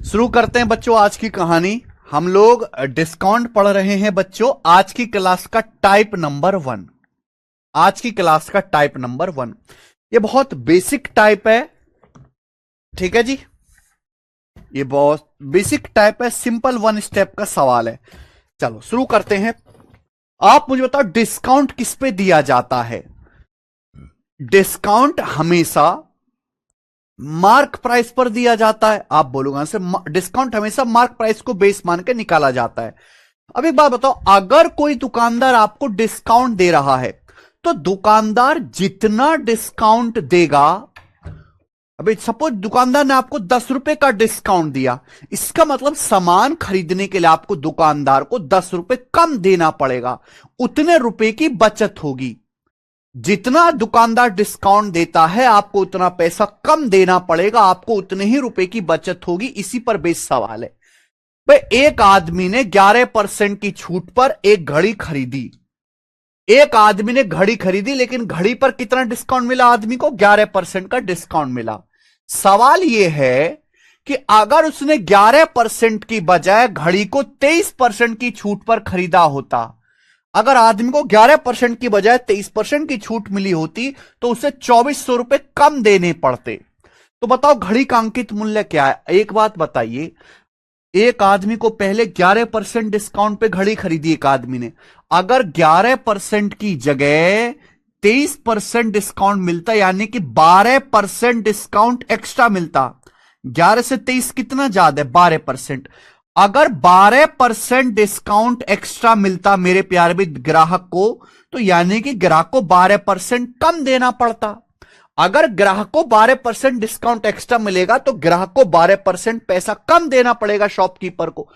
शुरू करते हैं बच्चों आज की कहानी। हम लोग डिस्काउंट पढ़ रहे हैं बच्चों। आज की क्लास का टाइप नंबर 1। आज की क्लास का टाइप नंबर 1 ये बहुत बेसिक टाइप है। ठीक है जी, ये बहुत बेसिक टाइप है, सिंपल 1 स्टेप का सवाल है। चलो शुरू करते हैं। आप मुझे बताओ डिस्काउंट किस पे दिया जाता है? डिस्काउंट हमेशा मार्क प्राइस पर दिया जाता है। आप बोलोगे से डिस्काउंट हमेशा मार्क प्राइस को बेस मान के निकाला जाता है। अब एक बात बताओ, अगर कोई दुकानदार आपको डिस्काउंट दे रहा है तो दुकानदार जितना डिस्काउंट देगा, अभी सपोज दुकानदार ने आपको 10 रुपए का डिस्काउंट दिया, इसका मतलब सामान खरीदने के लिए आपको दुकानदार को 10 रुपए कम देना पड़ेगा, उतने रुपए की बचत होगी। जितना दुकानदार डिस्काउंट देता है आपको उतना पैसा कम देना पड़ेगा, आपको उतने ही रुपए की बचत होगी। इसी पर बेस सवाल है। भाई एक आदमी ने 11% की छूट पर एक घड़ी खरीदी। एक आदमी ने घड़ी खरीदी, लेकिन घड़ी पर कितना डिस्काउंट मिला? आदमी को 11% का डिस्काउंट मिला। सवाल यह है कि अगर उसने 11% की बजाय घड़ी को 23% की छूट पर खरीदा होता, अगर आदमी को 11% की बजाय 23% की छूट मिली होती तो उसे 2400 रुपए कम देने पड़ते। तो बताओ घड़ी का अंकित मूल्य क्या है? एक बात बताइए, एक आदमी को पहले 11% डिस्काउंट पे घड़ी खरीदी एक आदमी ने, अगर 11% की जगह 23% डिस्काउंट मिलता, यानी कि 12% डिस्काउंट एक्स्ट्रा मिलता। 11 से 23 कितना ज्यादा है? 12%। अगर 12% डिस्काउंट एक्स्ट्रा मिलता मेरे प्यारे भी ग्राहक को, तो यानी कि ग्राहक को 12% कम देना पड़ता। अगर ग्राहक को 12% डिस्काउंट एक्स्ट्रा मिलेगा तो ग्राहक को 12% पैसा कम देना पड़ेगा शॉपकीपर को।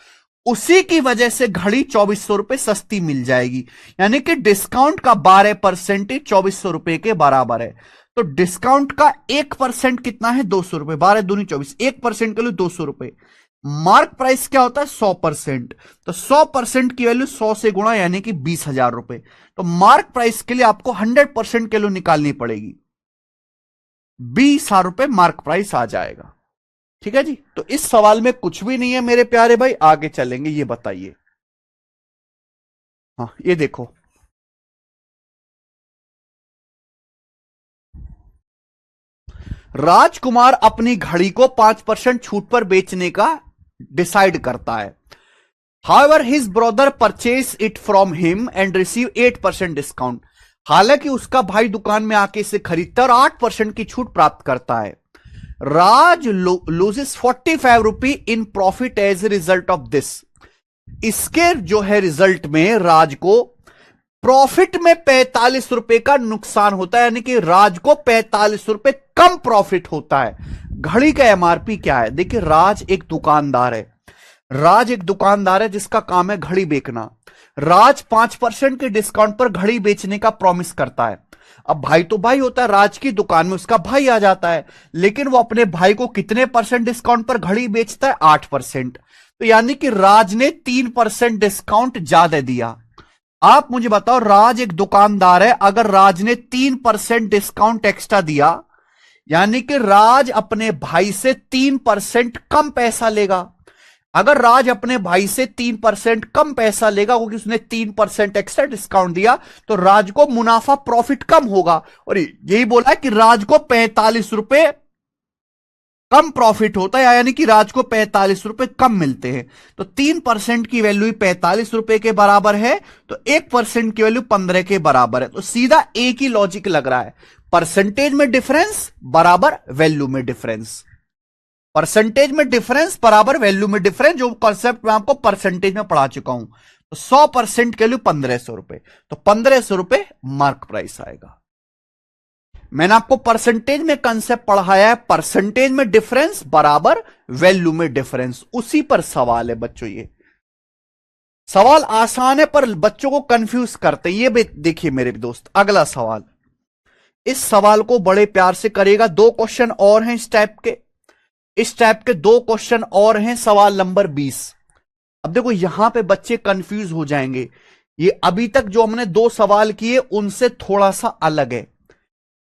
उसी की वजह से घड़ी 2400 रुपए सस्ती मिल जाएगी, यानी कि डिस्काउंट का 12% ही 2400 रुपए के बराबर है। तो डिस्काउंट का 1% कितना है? 200 रुपए। 12 दूनी 24, 1% के लिए 200 रुपए। मार्क प्राइस क्या होता है? 100%। तो 100% की वैल्यू 100 से गुणा, यानी कि 20,000 रुपए। तो मार्क प्राइस के लिए आपको 100% की वैल्यू निकालनी पड़ेगी। 20,000 रुपए मार्क प्राइस आ जाएगा। ठीक है जी। तो इस सवाल में कुछ भी नहीं है मेरे प्यारे भाई, आगे चलेंगे। ये बताइए, हाँ ये देखो, राजकुमार अपनी घड़ी को 5% छूट पर बेचने का डिसाइड करता है। However, his brother purchased it from him and received 8% discount. हालांकि उसका भाई दुकान में आके इसे खरीदता है और 8% की छूट प्राप्त करता है। Raj loses 45 rupee in profit as a result of this. इसके जो है रिजल्ट में राज को प्रॉफिट में 45 रुपए का नुकसान होता है, यानी कि राज को 45 रुपए कम प्रॉफिट होता है। घड़ी का एमआरपी क्या है? देखिए, राज एक दुकानदार है। राज एक दुकानदार है जिसका काम है घड़ी बेचना। राज 5% के डिस्काउंट पर घड़ी बेचने का प्रॉमिस करता है। अब भाई तो भाई होता है, राज की दुकान में उसका भाई आ जाता है, लेकिन वो अपने भाई को कितने % डिस्काउंट पर घड़ी बेचता है? 8%। तो यानी कि राज ने 3% डिस्काउंट ज्यादा दिया। आप मुझे बताओ, राज एक दुकानदार है, अगर राज ने 3% डिस्काउंट एक्स्ट्रा दिया, यानी कि राज अपने भाई से 3% कम पैसा लेगा। अगर राज अपने भाई से 3% कम पैसा लेगा क्योंकि उसने 3% एक्स्ट्रा डिस्काउंट दिया, तो राज को मुनाफा प्रॉफिट कम होगा। और यही बोला है कि राज को 45 रुपए कम प्रॉफिट होता है, यानी कि राज को 45 रुपए कम मिलते हैं। तो 3% की वैल्यू 45 रुपए के बराबर है, तो 1% की वैल्यू 15 के बराबर है। तो सीधा एक ही लॉजिक लग रहा है, परसेंटेज में डिफरेंस बराबर वैल्यू में डिफरेंस। परसेंटेज में डिफरेंस बराबर वैल्यू में डिफरेंस, जो कॉन्सेप्ट मैं आपको परसेंटेज में पढ़ा चुका हूं। तो 100% के लिए 1500 रुपए, तो 1500 रुपए मार्क प्राइस आएगा। मैंने आपको परसेंटेज में कंसेप्ट पढ़ाया है, परसेंटेज में डिफरेंस बराबर वैल्यू में डिफरेंस। उसी पर सवाल है बच्चों। ये सवाल आसान है पर बच्चों को कंफ्यूज करते हैं। ये देखिए मेरे दोस्त, अगला सवाल, इस सवाल को बड़े प्यार से करेगा। 2 क्वेश्चन और हैं इस टाइप के, इस टाइप के 2 क्वेश्चन और हैं। सवाल नंबर 20। अब देखो यहां पे बच्चे कंफ्यूज हो जाएंगे। ये अभी तक जो हमने 2 सवाल किए उनसे थोड़ा सा अलग है।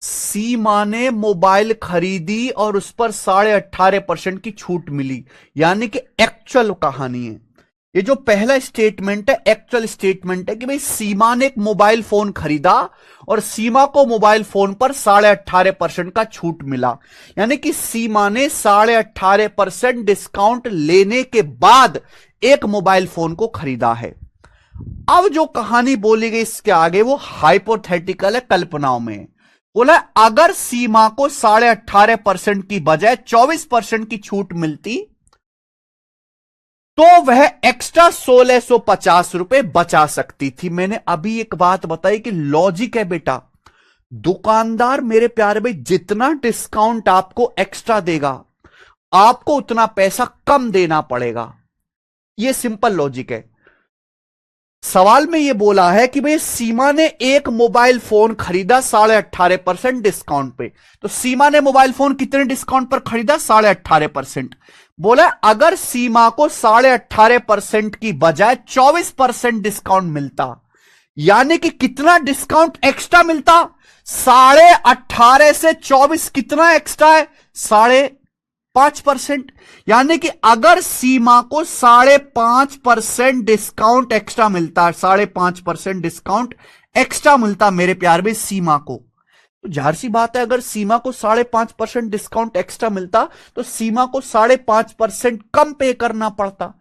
सीमा ने मोबाइल खरीदी और उस पर 18.5% की छूट मिली, यानी कि एक्चुअल कहानी है। ये जो पहला स्टेटमेंट है एक्चुअल स्टेटमेंट है कि भाई सीमा ने एक मोबाइल फोन खरीदा और सीमा को मोबाइल फोन पर 18.5% का छूट मिला, यानी कि सीमा ने 18.5% डिस्काउंट लेने के बाद एक मोबाइल फोन को खरीदा है। अब जो कहानी बोली गई इसके आगे वो हाइपोथेटिकल है, कल्पनाओं में। बोला अगर सीमा को 18.5% की बजाय 24% की छूट मिलती तो वह एक्स्ट्रा 1650 रुपए बचा सकती थी। मैंने अभी एक बात बताई कि लॉजिक है बेटा, दुकानदार मेरे प्यारे भाई जितना डिस्काउंट आपको एक्स्ट्रा देगा आपको उतना पैसा कम देना पड़ेगा। यह सिंपल लॉजिक है। सवाल में यह बोला है कि भाई सीमा ने एक मोबाइल फोन खरीदा 18.5% डिस्काउंट पे, तो सीमा ने मोबाइल फोन कितने डिस्काउंट पर खरीदा? 18.5%। बोला अगर सीमा को 18.5% की बजाय 24% डिस्काउंट मिलता, यानी कि कितना डिस्काउंट एक्स्ट्रा मिलता? 18.5 से 24 कितना एक्स्ट्रा है? 5.5%। यानी कि अगर सीमा को 5.5% डिस्काउंट एक्स्ट्रा मिलता, 5.5% डिस्काउंट एक्स्ट्रा मिलता मेरे प्यार में सीमा को, तो जाहिर सी बात है अगर सीमा को 5.5% डिस्काउंट एक्स्ट्रा मिलता तो सीमा को 5.5% कम पे करना पड़ता,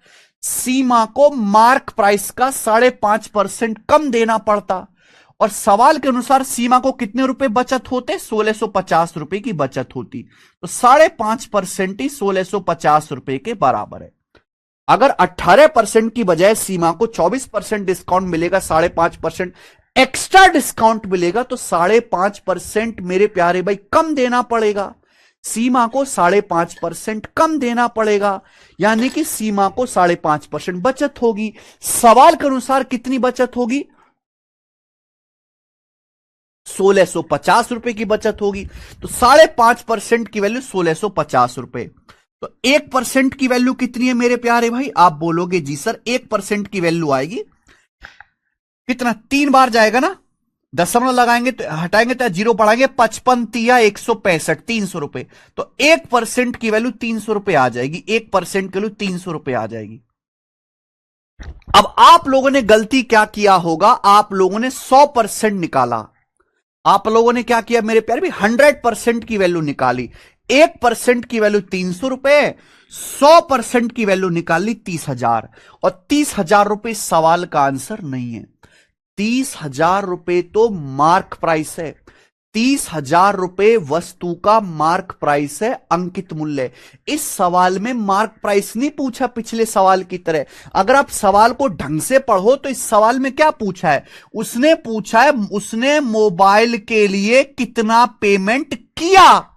सीमा को मार्क प्राइस का 5.5% कम देना पड़ता। और सवाल के अनुसार सीमा को कितने रुपए बचत होते? 1650 रुपए की बचत होती, तो 5.5% ही 1650 रुपए के बराबर है। अगर 18% की बजाय सीमा को 24% डिस्काउंट मिलेगा, 5.5% एक्स्ट्रा डिस्काउंट मिलेगा, तो 5.5% मेरे प्यारे भाई कम देना पड़ेगा, सीमा को 5.5% कम देना पड़ेगा, यानी कि सीमा को 5.5% बचत होगी। सवाल के अनुसार कितनी बचत होगी? 1650 रुपए की बचत होगी, तो 5.5% की वैल्यू 1650 रुपए। तो 1% की वैल्यू कितनी है मेरे प्यारे भाई? आप बोलोगे जी सर 1% की वैल्यू आएगी कितना? 3 बार जाएगा ना, दशमलव लगाएंगे तो हटाएंगे तो जीरो बढ़ाएंगे, 55 तिया 165, 300 रुपए। तो 1% की वैल्यू 300 रुपए आ जाएगी, 1% की वैल्यू 300 रुपए आ जाएगी। अब आप लोगों ने गलती क्या किया होगा? आप लोगों ने 100% निकाला। आप लोगों ने क्या किया मेरे प्यारे भी? 100% की वैल्यू निकाली। 1% की वैल्यू 300 रुपए, 100% की वैल्यू निकाली 30,000, और 30,000 रुपए सवाल का आंसर नहीं है। 30,000 रुपए तो मार्क प्राइस है, 30,000 रुपए वस्तु का मार्क प्राइस है, अंकित मूल्य। इस सवाल में मार्क प्राइस नहीं पूछा पिछले सवाल की तरह। अगर आप सवाल को ढंग से पढ़ो तो इस सवाल में क्या पूछा है? उसने पूछा है उसने मोबाइल के लिए कितना पेमेंट किया,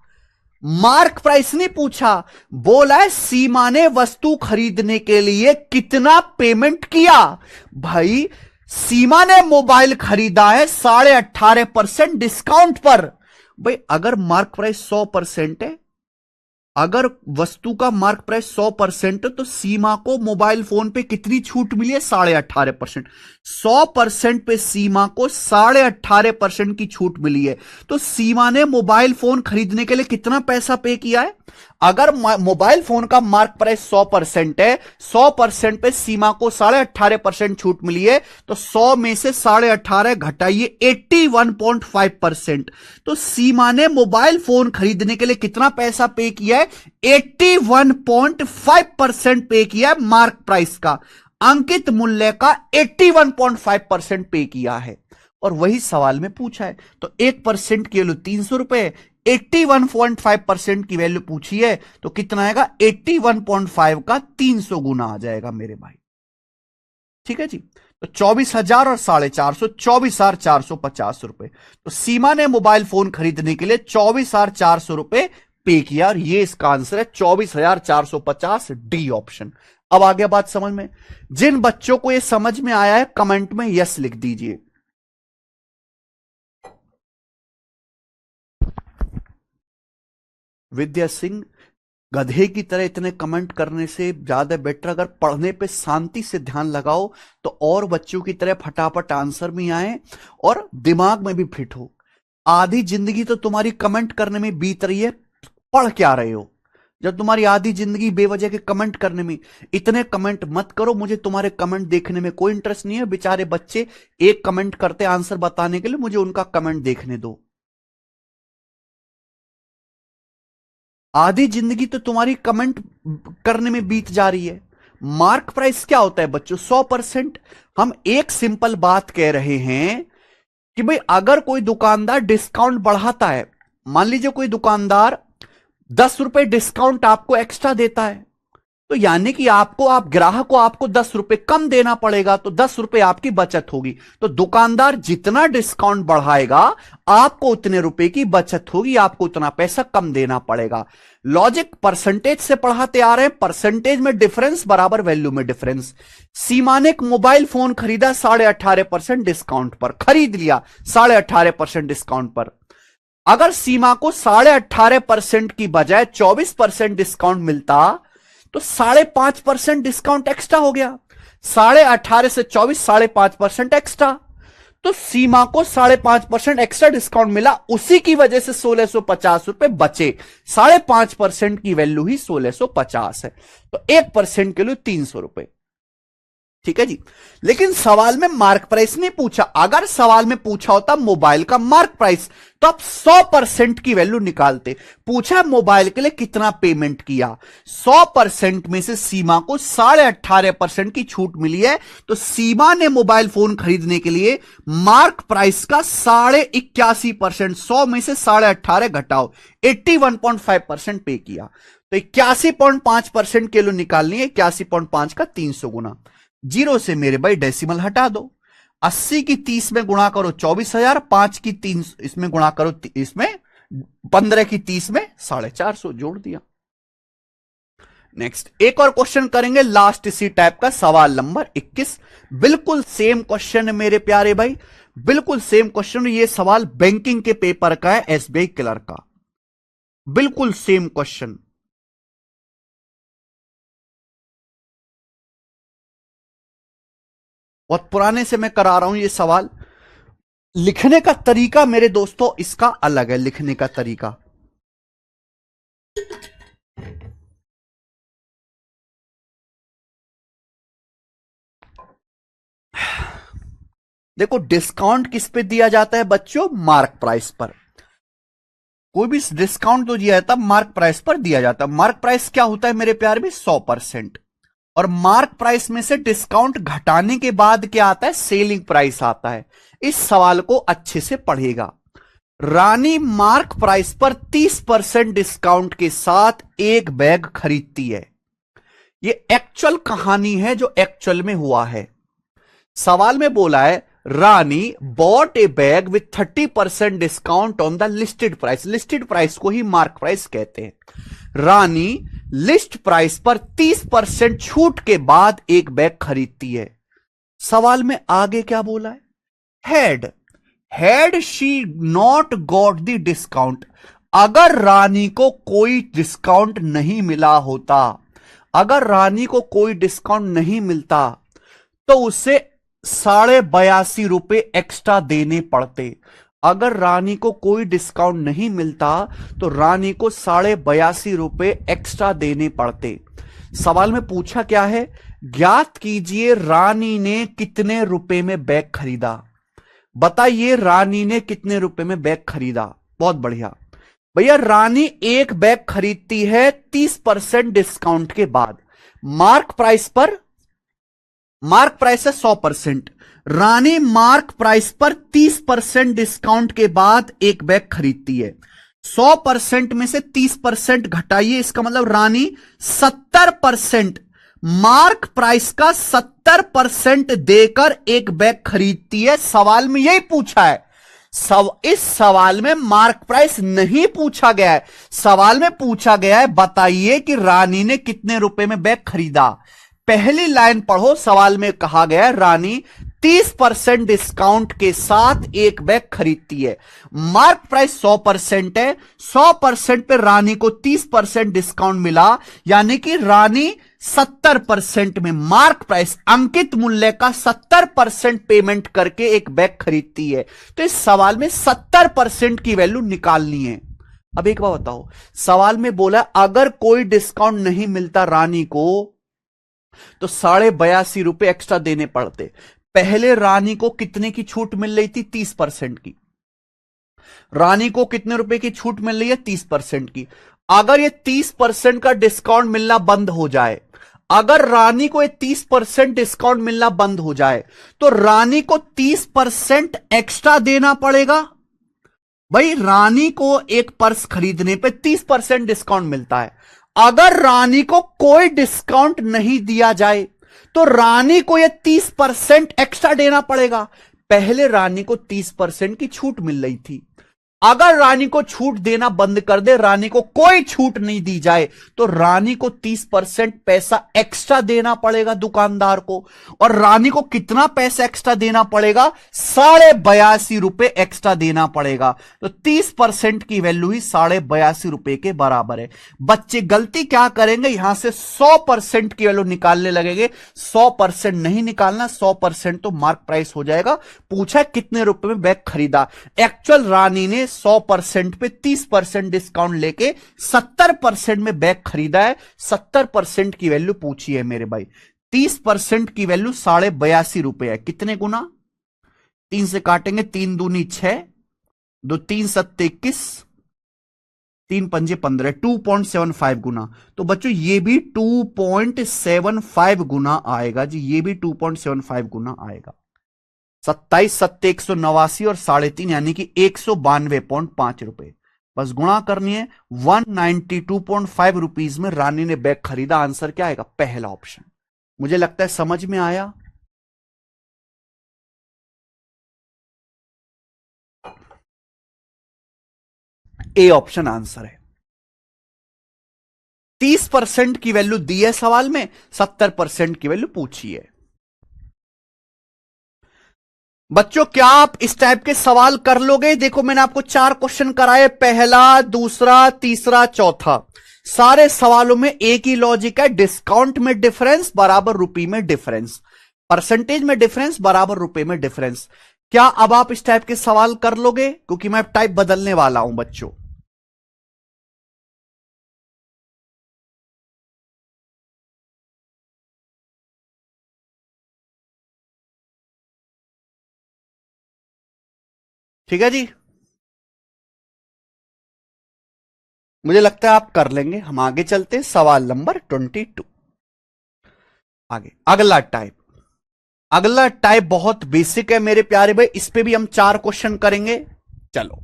मार्क प्राइस नहीं पूछा। बोला है सीमा ने वस्तु खरीदने के लिए कितना पेमेंट किया। भाई सीमा ने मोबाइल खरीदा है 18.5% डिस्काउंट पर। भाई अगर मार्क प्राइस 100% है, अगर वस्तु का मार्क प्राइस 100% है, तो सीमा को मोबाइल फोन पे कितनी छूट मिली है? 18.5%। 100% पे सीमा को 18.5% की छूट मिली है, तो सीमा ने मोबाइल फोन खरीदने के लिए कितना पैसा पे किया है? अगर मोबाइल फोन का मार्क प्राइस 100% है, 100% पे सीमा को 18.5% छूट मिली है, तो 100 में से 18.5 घटाइए 81.5%। तो सीमा ने मोबाइल फोन खरीदने के लिए कितना पैसा पे किया है? 81.5% पे किया है, मार्क प्राइस का, अंकित मूल्य का 81.5% पे किया है। और वही सवाल में पूछा है, तो 1% की वैल्यू 300 रुपए, 81.5% की वैल्यू पूछी है, तो कितना आएगा? 81.5 का 300 गुना आ जाएगा मेरे भाई। ठीक है जी। तो 24,000 और 450, 24,450 रुपए। तो सीमा ने मोबाइल फोन खरीदने के लिए 24,400 रुपए पे किया, और ये इसका आंसर है 24,450, डी ऑप्शन। अब आ गया बात समझ में? जिन बच्चों को ये समझ में आया है कमेंट में यस लिख दीजिए। विद्या सिंह, गधे की तरह इतने कमेंट करने से ज्यादा बेटर अगर पढ़ने पे शांति से ध्यान लगाओ तो और बच्चों की तरह फटाफट आंसर भी आए और दिमाग में भी फिट हो। आधी जिंदगी तो तुम्हारी कमेंट करने में बीत रही है, पढ़ क्या रहे हो? जब तुम्हारी आधी जिंदगी बेवजह के कमेंट करने में, इतने कमेंट मत करो, मुझे तुम्हारे कमेंट देखने में कोई इंटरेस्ट नहीं है। बेचारे बच्चे एक कमेंट करते आंसर बताने के लिए, मुझे उनका कमेंट देखने दो। आधी जिंदगी तो तुम्हारी कमेंट करने में बीत जा रही है। मार्क प्राइस क्या होता है बच्चों? 100%। हम एक सिंपल बात कह रहे हैं कि भाई अगर कोई दुकानदार डिस्काउंट बढ़ाता है, मान लीजिए कोई दुकानदार 10 रुपए डिस्काउंट आपको एक्स्ट्रा देता है, तो यानी कि आप ग्राहक को आपको 10 रुपए कम देना पड़ेगा, तो 10 रुपए आपकी बचत होगी। तो दुकानदार जितना डिस्काउंट बढ़ाएगा आपको उतने रुपए की बचत होगी, आपको उतना पैसा कम देना पड़ेगा। लॉजिक परसेंटेज से पढ़ाते आ रहे हैं, परसेंटेज में डिफरेंस बराबर वैल्यू में डिफरेंस। सीमा ने एक मोबाइल फोन खरीदा 18.5% डिस्काउंट पर, खरीद लिया 18.5% डिस्काउंट पर। अगर सीमा को 18.5% की बजाय 24% डिस्काउंट मिलता तो 5.5% डिस्काउंट एक्स्ट्रा हो गया। 18.5 से 24, 5.5% एक्स्ट्रा। तो सीमा को 5.5% एक्स्ट्रा डिस्काउंट मिला, उसी की वजह से 1650 रुपए बचे। 5.5% की वैल्यू ही 1650 है, तो 1% के लिए 300 रुपए। ठीक है जी। लेकिन सवाल में मार्क प्राइस नहीं पूछा। अगर सवाल में पूछा होता मोबाइल का मार्क प्राइस तो आप 100% की वैल्यू निकालते। पूछा मोबाइल के लिए कितना पेमेंट किया, 100% में से सीमा को 18.5% की छूट मिली है, तो सीमा ने मोबाइल फोन खरीदने के लिए मार्क प्राइस का 81.5%, 100 में से 18.5 घटाओ 81.5% पे किया। तो 81.5% के लिए निकालनी है, 81.5 का 300 गुना। जीरो से मेरे भाई डेसिमल हटा दो। 80 की 30 में गुणा करो 24,000, 5 की 3 इसमें गुणा करो, इसमें 15 की 30 में 450 जोड़ दिया। नेक्स्ट एक और क्वेश्चन करेंगे, लास्ट इसी टाइप का, सवाल नंबर 21। बिल्कुल सेम क्वेश्चन है मेरे प्यारे भाई, बिल्कुल सेम क्वेश्चन। ये सवाल बैंकिंग के पेपर का है, एसबीआई क्लर्क का, बिल्कुल सेम क्वेश्चन। बहुत पुराने से मैं करा रहा हूं ये सवाल। लिखने का तरीका मेरे दोस्तों इसका अलग है, लिखने का तरीका। देखो डिस्काउंट किस पे दिया जाता है बच्चों? मार्क प्राइस पर। कोई भी डिस्काउंट तो दिया जाता है मार्क प्राइस पर दिया जाता है। मार्क प्राइस क्या होता है मेरे प्यारे भी? 100%। और मार्क प्राइस में से डिस्काउंट घटाने के बाद क्या आता है? सेलिंग प्राइस आता है। इस सवाल को अच्छे से पढ़िएगा। रानी मार्क प्राइस पर 30% डिस्काउंट के साथ एक बैग खरीदती है। ये एक्चुअल कहानी है जो एक्चुअल में हुआ है। सवाल में बोला है Rani bought a bag with 30% discount on the listed price. Listed price को ही मार्क प्राइस कहते हैं। रानी लिस्ट प्राइस पर 30% छूट के बाद एक बैग खरीदती है। सवाल में आगे क्या बोला है? Had she not got the discount. अगर रानी को कोई डिस्काउंट नहीं मिला होता, अगर रानी को कोई डिस्काउंट नहीं मिलता तो उसे 82.5 रुपए एक्स्ट्रा देने पड़ते। अगर रानी को कोई डिस्काउंट नहीं मिलता तो रानी को 82.5 रुपए एक्स्ट्रा देने पड़ते। सवाल में पूछा क्या है? ज्ञात कीजिए रानी ने कितने रुपए में बैग खरीदा। बताइए रानी ने कितने रुपए में बैग खरीदा। बहुत बढ़िया भैया, रानी एक बैग खरीदती है 30% डिस्काउंट के बाद। मार्क प्राइस है 100%। रानी मार्क प्राइस पर 30% डिस्काउंट के बाद एक बैग खरीदती है। 100% में से 30% घटाइए, इसका मतलब रानी 70%, मार्क प्राइस का 70% देकर एक बैग खरीदती है। सवाल में यही पूछा है। इस सवाल में मार्क प्राइस नहीं पूछा गया है। सवाल में पूछा गया है बताइए कि रानी ने कितने रुपए में बैग खरीदा। पहली लाइन पढ़ो, सवाल में कहा गया है रानी 30% डिस्काउंट के साथ एक बैग खरीदती है। मार्क प्राइस 100% है, 100% पे रानी को 30% डिस्काउंट मिला, यानी कि रानी 70% में मार्क प्राइस अंकित मूल्य का 70% पेमेंट करके एक बैग खरीदती है। तो इस सवाल में 70% की वैल्यू निकालनी है। अब एक बात बताओ, सवाल में बोला अगर कोई डिस्काउंट नहीं मिलता रानी को तो 82.5 एक्स्ट्रा देने पड़ते। पहले रानी को कितने की छूट मिल रही थी? 30% की। रानी को कितने रुपए की छूट मिल रही है? 30% की। अगर ये 30% का डिस्काउंट मिलना बंद हो जाए, अगर रानी को ये 30% डिस्काउंट मिलना बंद हो जाए तो रानी को 30% एक्स्ट्रा देना पड़ेगा। भाई रानी को एक पर्स खरीदने पे 30% डिस्काउंट मिलता है। अगर रानी को कोई डिस्काउंट नहीं दिया जाए तो रानी को यह 30% एक्स्ट्रा देना पड़ेगा। पहले रानी को 30% की छूट मिल रही थी। अगर रानी को छूट देना बंद कर दे, रानी को कोई छूट नहीं दी जाए तो रानी को 30% पैसा एक्स्ट्रा देना पड़ेगा दुकानदार को। और रानी को कितना पैसा एक्स्ट्रा देना पड़ेगा? 82.5 एक्स्ट्रा देना पड़ेगा। तो 30% की वैल्यू ही 82.5 के बराबर है। बच्चे गलती क्या करेंगे, यहां से 100% की वैल्यू निकालने लगेंगे। 100% नहीं निकालना, 100% तो मार्क प्राइस हो जाएगा। पूछा कितने रुपए में बैग खरीदा, एक्चुअल रानी ने 100% पे 30% डिस्काउंट लेके 70% में बैग खरीदा है। 70% की वैल्यू पूछी है मेरे भाई। 30% की वैल्यू 82.5 है। कितने गुना? 3 से काटेंगे, 3 दूनी 6, 2 3 7 21, 3 पंजे 15, 2.75 गुना। तो बच्चों ये भी 2.75 गुना आएगा जी, ये भी 2.75 गुना आएगा। 27 7 189 और 3.5 यानी कि 192.5 रुपए। बस गुणा करनी है। 192.5 रुपीज में रानी ने बैग खरीदा। आंसर क्या आएगा? पहला ऑप्शन। मुझे लगता है समझ में आया। ए ऑप्शन आंसर है। 30% की वैल्यू दी है सवाल में, 70% की वैल्यू पूछी है। बच्चों क्या आप इस टाइप के सवाल कर लोगे? देखो मैंने आपको 4 क्वेश्चन कराए, पहला, दूसरा, तीसरा, चौथा। सारे सवालों में एक ही लॉजिक है, डिस्काउंट में डिफरेंस बराबर रुपये में डिफरेंस, परसेंटेज में डिफरेंस बराबर रुपये में डिफरेंस। क्या अब आप इस टाइप के सवाल कर लोगे? क्योंकि मैं टाइप बदलने वाला हूं बच्चों। ठीक है जी, मुझे लगता है आप कर लेंगे। हम आगे चलते हैं, सवाल नंबर 22। आगे अगला टाइप। अगला टाइप बहुत बेसिक है मेरे प्यारे भाई, इस पे भी हम 4 क्वेश्चन करेंगे। चलो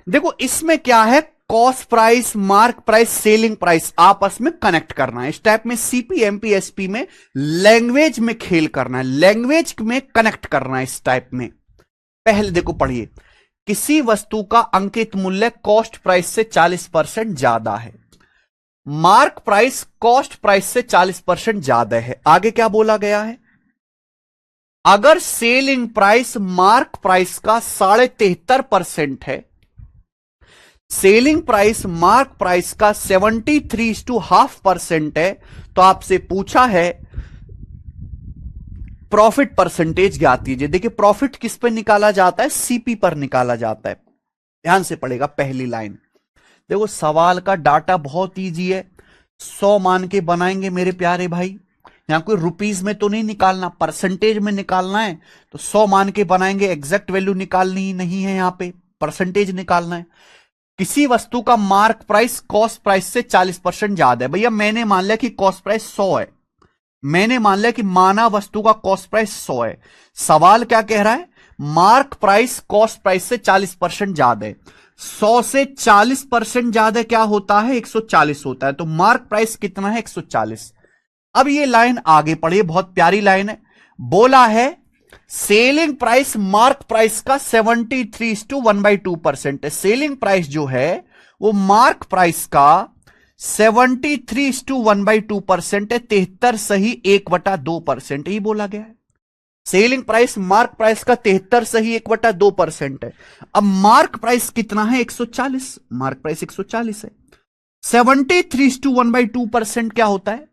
देखो इसमें क्या है, cost price, mark price, selling price आपस में कनेक्ट करना है। इस टाइप में सीपी एमपी एसपी में लैंग्वेज में खेल करना है, लैंग्वेज में कनेक्ट करना है इस टाइप में। पहले देखो पढ़िए, किसी वस्तु का अंकित मूल्य कॉस्ट प्राइस से 40% ज्यादा है। मार्क प्राइस कॉस्ट प्राइस से 40% ज्यादा है। आगे क्या बोला गया है? अगर सेलिंग प्राइस मार्क प्राइस का 73.5% है, सेलिंग प्राइस मार्क प्राइस का 73.5% है, तो आपसे पूछा है प्रॉफिट परसेंटेज ज्ञात कीजिए। देखिए प्रॉफिट किस पे निकाला जाता है? सीपी पर निकाला जाता है। ध्यान से पड़ेगा पहली लाइन। देखो सवाल का डाटा बहुत इजी है, 100 मान के बनाएंगे मेरे प्यारे भाई। यहां कोई रुपीस में तो नहीं निकालना, परसेंटेज में निकालना है। तो 100 मान के बनाएंगे, एग्जैक्ट वैल्यू निकालनी ही नहीं है, यहां पे परसेंटेज निकालना है। किसी वस्तु का मार्क प्राइस कॉस्ट प्राइस से 40% ज्यादा है। भैया मैंने मान लिया कि कॉस्ट प्राइस 100 है, मैंने मान लिया कि माना वस्तु का कॉस्ट प्राइस 100 है। सवाल क्या कह रहा है? मार्क प्राइस कॉस्ट प्राइस से 40% ज्यादा है। 100 से 40% ज्यादा क्या होता है? 140 होता है। तो मार्क प्राइस कितना है? 140। अब ये लाइन आगे पढ़िए, बहुत प्यारी लाइन है। बोला है सेलिंग प्राइस मार्क प्राइस का 73:1/2% है। सेलिंग प्राइस जो है वो मार्क प्राइस का 73:1/2% है। 73 सही 1/2% ही बोला गया है। सेलिंग प्राइस मार्क प्राइस का 73 सही 1/2% है। अब मार्क प्राइस कितना है? 140। मार्क प्राइस 140 है। 73:1/2% क्या होता है?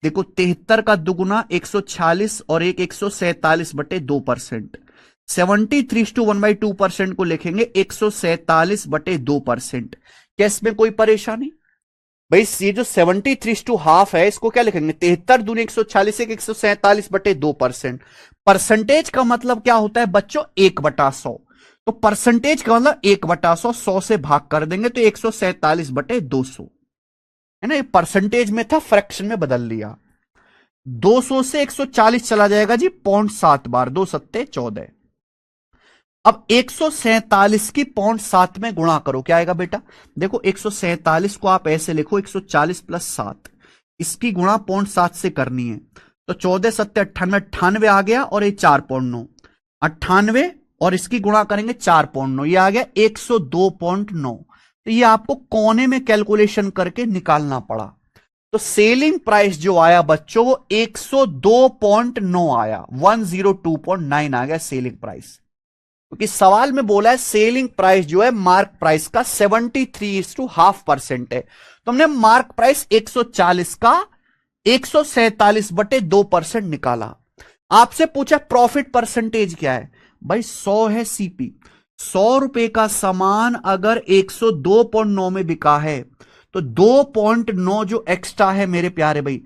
देखो 73 का दुगुना 146 और एक 147/2%। 73:1/2% को लिखेंगे 147/2%। क्या इसमें कोई परेशानी? भाई ये जो 73:1/2 है इसको क्या लिखेंगे? 73 दूनी 146 एक 147/2%। परसेंटेज का मतलब क्या होता है बच्चों? 1/100। तो परसेंटेज का मतलब 1/100, 100 से भाग कर देंगे तो 147/200 है ना। ये परसेंटेज में था, फ्रैक्शन में बदल लिया। 200 से 140 चला जाएगा जी 0.7 बार, 2 सत्ते 14। अब 147 की 0.7 में गुणा करो, क्या आएगा बेटा? देखो 147 को आप ऐसे लिखो 140 + 7, इसकी गुणा 0.7 से करनी है तो 14 सत्ते 98, 98 आ गया और ये 4.9, 98 और इसकी गुणा करेंगे 4.9, ये आ गया 102.9। तो ये आपको कोने में कैलकुलेशन करके निकालना पड़ा। तो सेलिंग प्राइस जो आया बच्चों वो 102.9 आया, 102.9 आ गया सेलिंग प्राइस। क्योंकि सवाल में बोला है सेलिंग प्राइस जो है मार्क प्राइस का 73:1/2% है, तो हमने मार्क प्राइस 140 का 147/2% निकाला। आपसे पूछा प्रॉफिट परसेंटेज क्या है? भाई 100 है सीपी, 100 रुपए का सामान अगर 102.9 में बिका है तो 2.9 जो एक्स्ट्रा है मेरे प्यारे भाई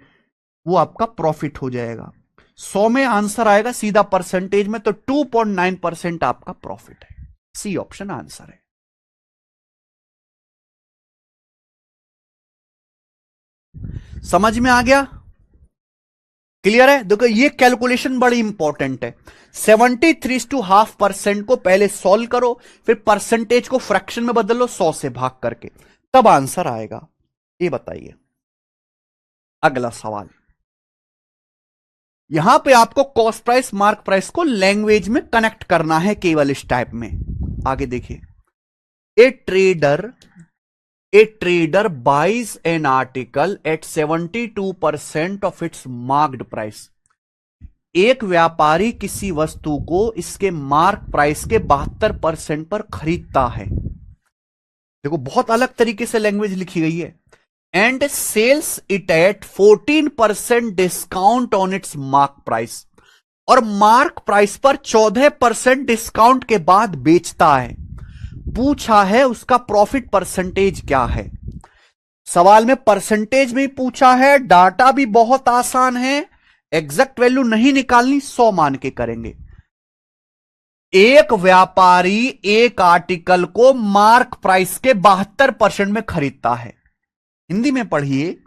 वो आपका प्रॉफिट हो जाएगा। 100 में आंसर आएगा सीधा परसेंटेज में तो 2.9% आपका प्रॉफिट है। सी ऑप्शन आंसर है। समझ में आ गया? क्लियर है? देखो ये कैलकुलेशन बड़ी इंपॉर्टेंट है। 73:1/2% को पहले सॉल्व करो, फिर परसेंटेज को फ्रैक्शन में बदलो 100 से भाग करके, तब आंसर आएगा। ये बताइए अगला सवाल। यहां पे आपको कॉस्ट प्राइस मार्क प्राइस को लैंग्वेज में कनेक्ट करना है केवल इस टाइप में। आगे देखिए, a trader buys an article at 72% of its marked price. एक व्यापारी किसी वस्तु को इसके मार्क प्राइस के 72% पर खरीदता है। देखो बहुत अलग तरीके से लैंग्वेज लिखी गई है। And sells it at 14% discount on its mark price, और मार्क प्राइस पर 14% डिस्काउंट के बाद बेचता है। पूछा है उसका प्रॉफिट परसेंटेज क्या है। सवाल में परसेंटेज में पूछा है, डाटा भी बहुत आसान है, एग्जैक्ट वैल्यू नहीं निकालनी, 100 मान के करेंगे। एक व्यापारी एक आर्टिकल को मार्क प्राइस के 72% में खरीदता है। हिंदी में पढ़िए,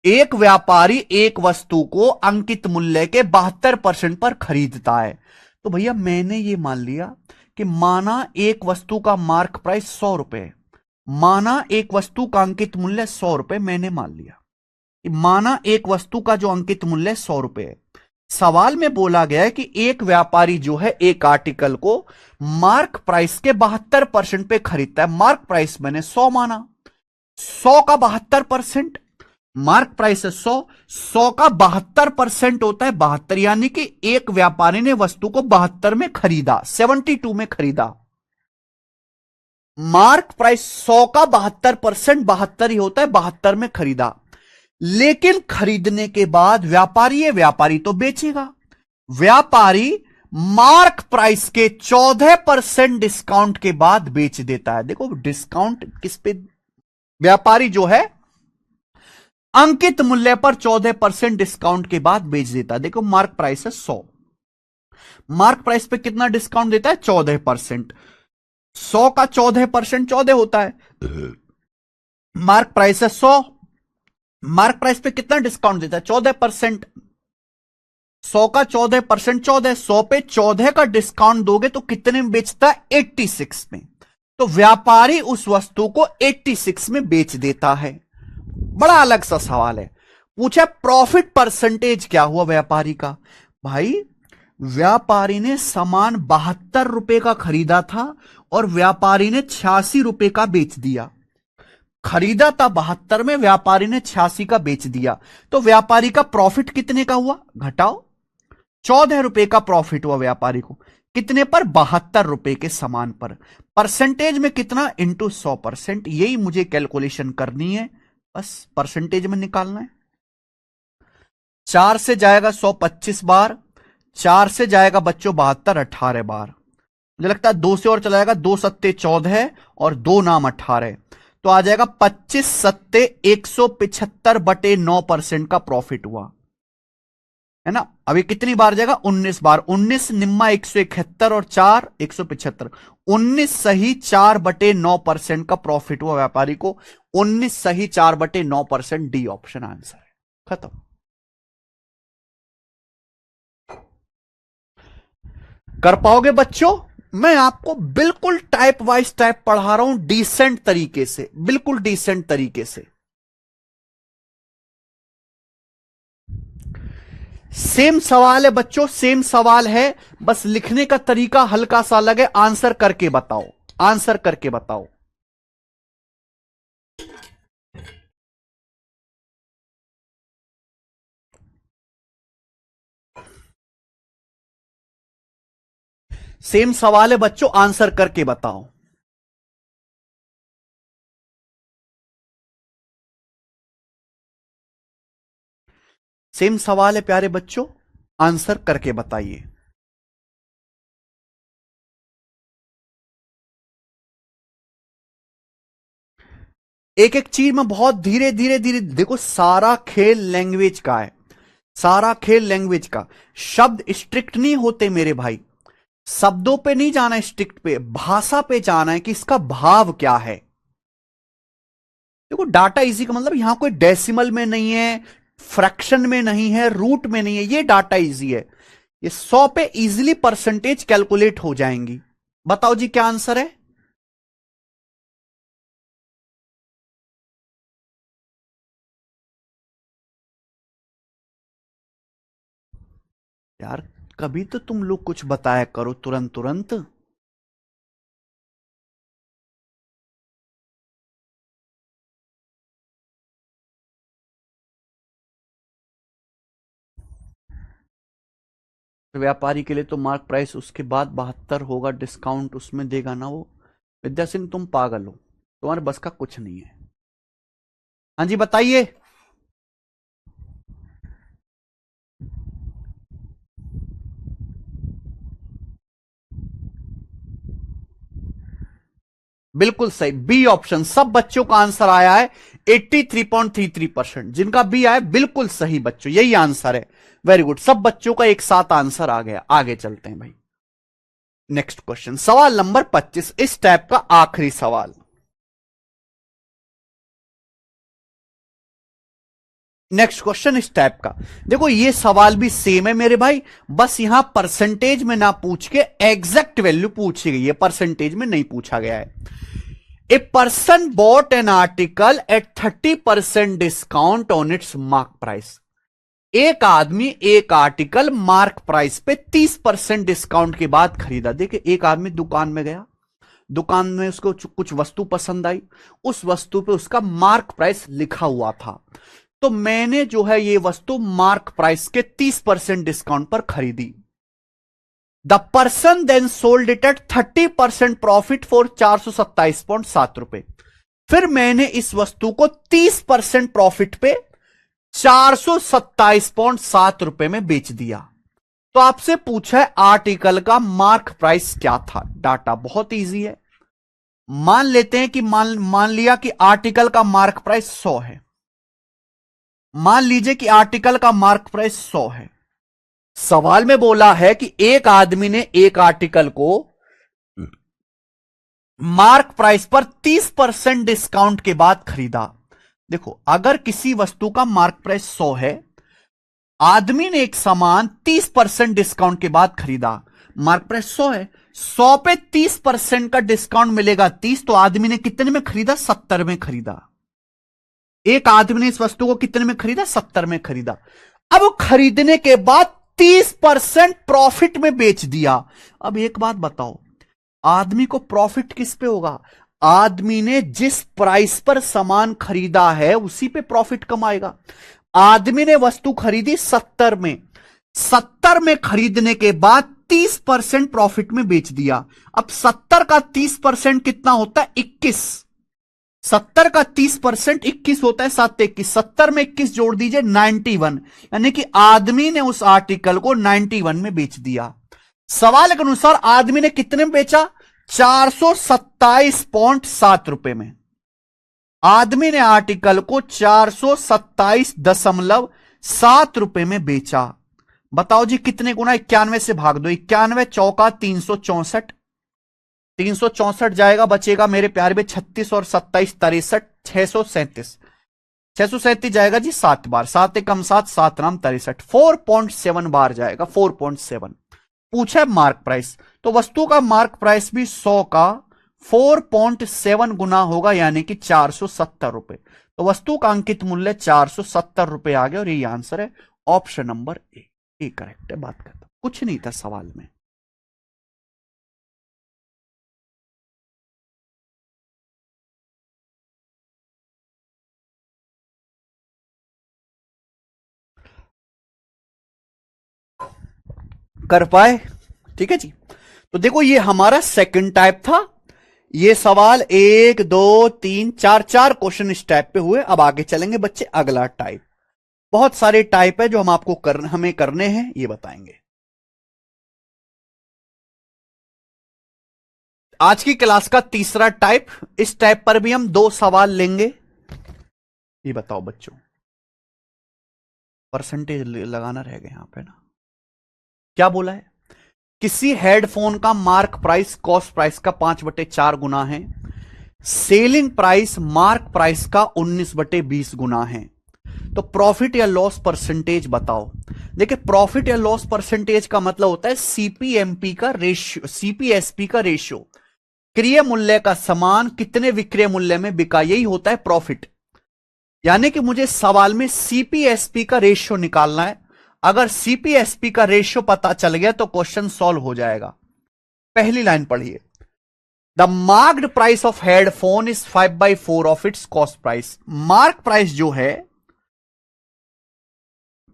एक व्यापारी एक वस्तु को अंकित मूल्य के 72% पर खरीदता है। तो भैया मैंने ये मान लिया कि माना एक वस्तु का मार्क प्राइस 100 रुपए, माना एक वस्तु का अंकित मूल्य 100 रुपए, मैंने मान लिया कि माना एक वस्तु का जो अंकित मूल्य 100 रुपए है। सवाल में बोला गया है कि एक व्यापारी जो है एक आर्टिकल को मार्क प्राइस के 72% पे खरीदता है। मार्क प्राइस मैंने 100 माना, 100 का 72%, मार्क प्राइस है 100, 100 का 72% होता है 72, यानी कि एक व्यापारी ने वस्तु को 72 में खरीदा, 72 में खरीदा। मार्क प्राइस 100 का 72% 72 ही होता है, 72 में खरीदा। लेकिन खरीदने के बाद व्यापारी तो बेचेगा। व्यापारी मार्क प्राइस के 14% डिस्काउंट के बाद बेच देता है। देखो डिस्काउंट किस पे? व्यापारी जो है अंकित मूल्य पर 14% डिस्काउंट के बाद बेच देता है। देखो मार्क प्राइस है 100, मार्क प्राइस पे कितना डिस्काउंट देता है? 14%। 100 का 14% 14 होता है। मार्क प्राइस है 100, मार्क प्राइस पे कितना डिस्काउंट देता है? 14%। 100 का 14% 14, 100 पे 14 का डिस्काउंट दोगे तो कितने में बेचता है? 86 में। तो व्यापारी उस वस्तु को 86 में बेच देता है। बड़ा अलग सा सवाल है। पूछा प्रॉफिट परसेंटेज क्या हुआ व्यापारी का। भाई व्यापारी ने सामान 72 रुपए का खरीदा था और व्यापारी ने 86 रुपए का बेच दिया। खरीदा था 72 में, व्यापारी ने 86 का बेच दिया, तो व्यापारी का प्रॉफिट कितने का हुआ? घटाओ, 14 रुपए का प्रॉफिट हुआ व्यापारी को। कितने पर? 72 रुपए के सामान पर। परसेंटेज में कितना? इंटू 100%। यही मुझे कैलकुलेशन करनी है, बस परसेंटेज में निकालना है। 4 से जाएगा 125 बार, 4 से जाएगा बच्चों 72, 18 बार। मुझे लगता है 2 से और चला जाएगा, 2 सत्ते 14 और 2 नाम 18, तो आ जाएगा 25 सत्ते 175/9% का प्रॉफिट हुआ, है ना। अभी कितनी बार जाएगा? 19 बार। 19 निम्मा 171 और 4 175, 19 सही 4/9% का प्रॉफिट हुआ व्यापारी को। 19 सही 4/9%, डी ऑप्शन आंसर है। खत्म। कर पाओगे बच्चों? मैं आपको बिल्कुल टाइप वाइज टाइप पढ़ा रहा हूं, डिसेंट तरीके से, बिल्कुल डिसेंट तरीके से। सेम सवाल है बच्चों, सेम सवाल है, बस लिखने का तरीका हल्का सा अलग है। आंसर करके बताओ, आंसर करके बताओ। सेम सवाल है बच्चों, आंसर करके बताओ। सेम सवाल है प्यारे बच्चों, आंसर करके बताइए। एक एक चीज में बहुत धीरे धीरे धीरे, देखो सारा खेल लैंग्वेज का है, सारा खेल लैंग्वेज का। शब्द स्ट्रिक्ट नहीं होते मेरे भाई, शब्दों पे नहीं जाना है स्ट्रिक्ट पे, भाषा पे जाना है कि इसका भाव क्या है। देखो डाटा इजी का मतलब यहां कोई डेसिमल में नहीं है, फ्रैक्शन में नहीं है, रूट में नहीं है, ये डाटा इजी है। ये 100 पे इजीली परसेंटेज कैलकुलेट हो जाएंगी। बताओ जी क्या आंसर है? यार कभी तो तुम लोग कुछ बताया करो तुरंत तुरंत। व्यापारी के लिए तो मार्क प्राइस, उसके बाद 72 होगा, डिस्काउंट उसमें देगा ना वो। विद्या सिंह तुम पागल हो, तुम्हारे बस का कुछ नहीं है। हाँ जी बताइए। बिल्कुल सही, बी ऑप्शन। सब बच्चों का आंसर आया है 83.33%। जिनका बी आया बिल्कुल सही बच्चों, यही आंसर है। वेरी गुड, सब बच्चों का एक साथ आंसर आ गया। आगे चलते हैं भाई, नेक्स्ट क्वेश्चन, सवाल नंबर 25, इस टाइप का आखिरी सवाल। नेक्स्ट क्वेश्चन इस टाइप का, देखो ये सवाल भी सेम है मेरे भाई, बस यहां परसेंटेज में ना पूछ के एग्जैक्ट वैल्यू पूछी गई है, परसेंटेज में नहीं पूछा गया है। A person bought an article at 30% discount on its mark price. एक आदमी एक आर्टिकल मार्क प्राइस पे 30% डिस्काउंट के बाद खरीदा। देखिए एक आदमी दुकान में गया, दुकान में उसको कुछ वस्तु पसंद आई, उस वस्तु पे उसका मार्क प्राइस लिखा हुआ था, तो मैंने जो है ये वस्तु मार्क प्राइस के 30% डिस्काउंट पर खरीदी। The person then sold it at 30% profit for 427.7 रुपए। फिर मैंने इस वस्तु को 30% प्रॉफिट पे 427.7 रुपए में बेच दिया। तो आपसे पूछा है आर्टिकल का मार्क प्राइस क्या था। डाटा बहुत इजी है, मान लेते हैं कि मान लिया कि आर्टिकल का मार्क प्राइस 100 है। मान लीजिए कि आर्टिकल का मार्क प्राइस 100 है। सवाल में बोला है कि एक आदमी ने एक आर्टिकल को मार्क प्राइस पर 30% डिस्काउंट के बाद खरीदा। देखो अगर किसी वस्तु का मार्क प्राइस 100 है, आदमी ने एक सामान 30% डिस्काउंट के बाद खरीदा, मार्क प्राइस 100 है, 100 पे 30% का डिस्काउंट मिलेगा 30, तो आदमी ने कितने में खरीदा? 70 में खरीदा। एक आदमी ने इस वस्तु को कितने में खरीदा? 70 में खरीदा। अब वो खरीदने के बाद 30% प्रॉफिट में बेच दिया। अब एक बात बताओ, आदमी को प्रॉफिट किस पे होगा? आदमी ने जिस प्राइस पर सामान खरीदा है उसी पे प्रॉफिट कमाएगा। आदमी ने वस्तु खरीदी 70 में, 70 में खरीदने के बाद 30% प्रॉफिट में बेच दिया। अब 70 का 30% कितना होता है? 21। 70 का 30% 21 होता है, 7 21, 70 में 21 जोड़ दीजिए 91, यानी कि आदमी ने उस आर्टिकल को 91 में बेच दिया। सवाल के अनुसार आदमी ने कितने में बेचा? 427.7 रुपए में। आदमी ने आर्टिकल को 427.7 रुपए में बेचा। बताओ जी कितने गुना? 91 से भाग दो, 91 चौका 364, 364 जाएगा, बचेगा मेरे प्यारे में 36 और 27 63, 637, 637 जाएगा जी 7 बार, 7 कम 7, 7 नाम 63, 4.7 बार जाएगा, 4.7। पूछा है मार्क प्राइस, तो वस्तु का मार्क प्राइस भी 100 का 4.7 गुना होगा, यानी कि 470 रुपए। तो वस्तु का अंकित मूल्य 470 रुपए आ गया और ये आंसर है ऑप्शन नंबर ए। ये करेक्ट है, बात करता कुछ नहीं था सवाल में। कर पाए? ठीक है जी। तो देखो ये हमारा सेकंड टाइप था। ये सवाल 1 2 3 4 4 क्वेश्चन इस टाइप पे हुए। अब आगे चलेंगे बच्चे अगला टाइप। बहुत सारे टाइप है जो हम आपको हमें करने हैं, ये बताएंगे। आज की क्लास का तीसरा टाइप, इस टाइप पर भी हम 2 सवाल लेंगे। ये बताओ बच्चों, परसेंटेज लगाना रह गया यहां पे ना। क्या बोला है? किसी हेडफोन का मार्क प्राइस कॉस्ट प्राइस का 5/4 गुना है। सेलिंग प्राइस मार्क प्राइस का 19/20 गुना है। तो प्रॉफिट या लॉस परसेंटेज बताओ। देखिए प्रॉफिट या लॉस परसेंटेज का मतलब होता है सीपीएमपी का रेशियो, सीपीएसपी का रेशियो, क्रय मूल्य का समान कितने विक्रय मूल्य में बिका, यही होता है प्रॉफिट। यानी कि मुझे सवाल में सीपीएसपी का रेशियो निकालना है। अगर सीपीएसपी का रेशियो पता चल गया तो क्वेश्चन सॉल्व हो जाएगा। पहली लाइन पढ़िए, the marked price of headphone is 5/4 of its cost price. Mark price जो है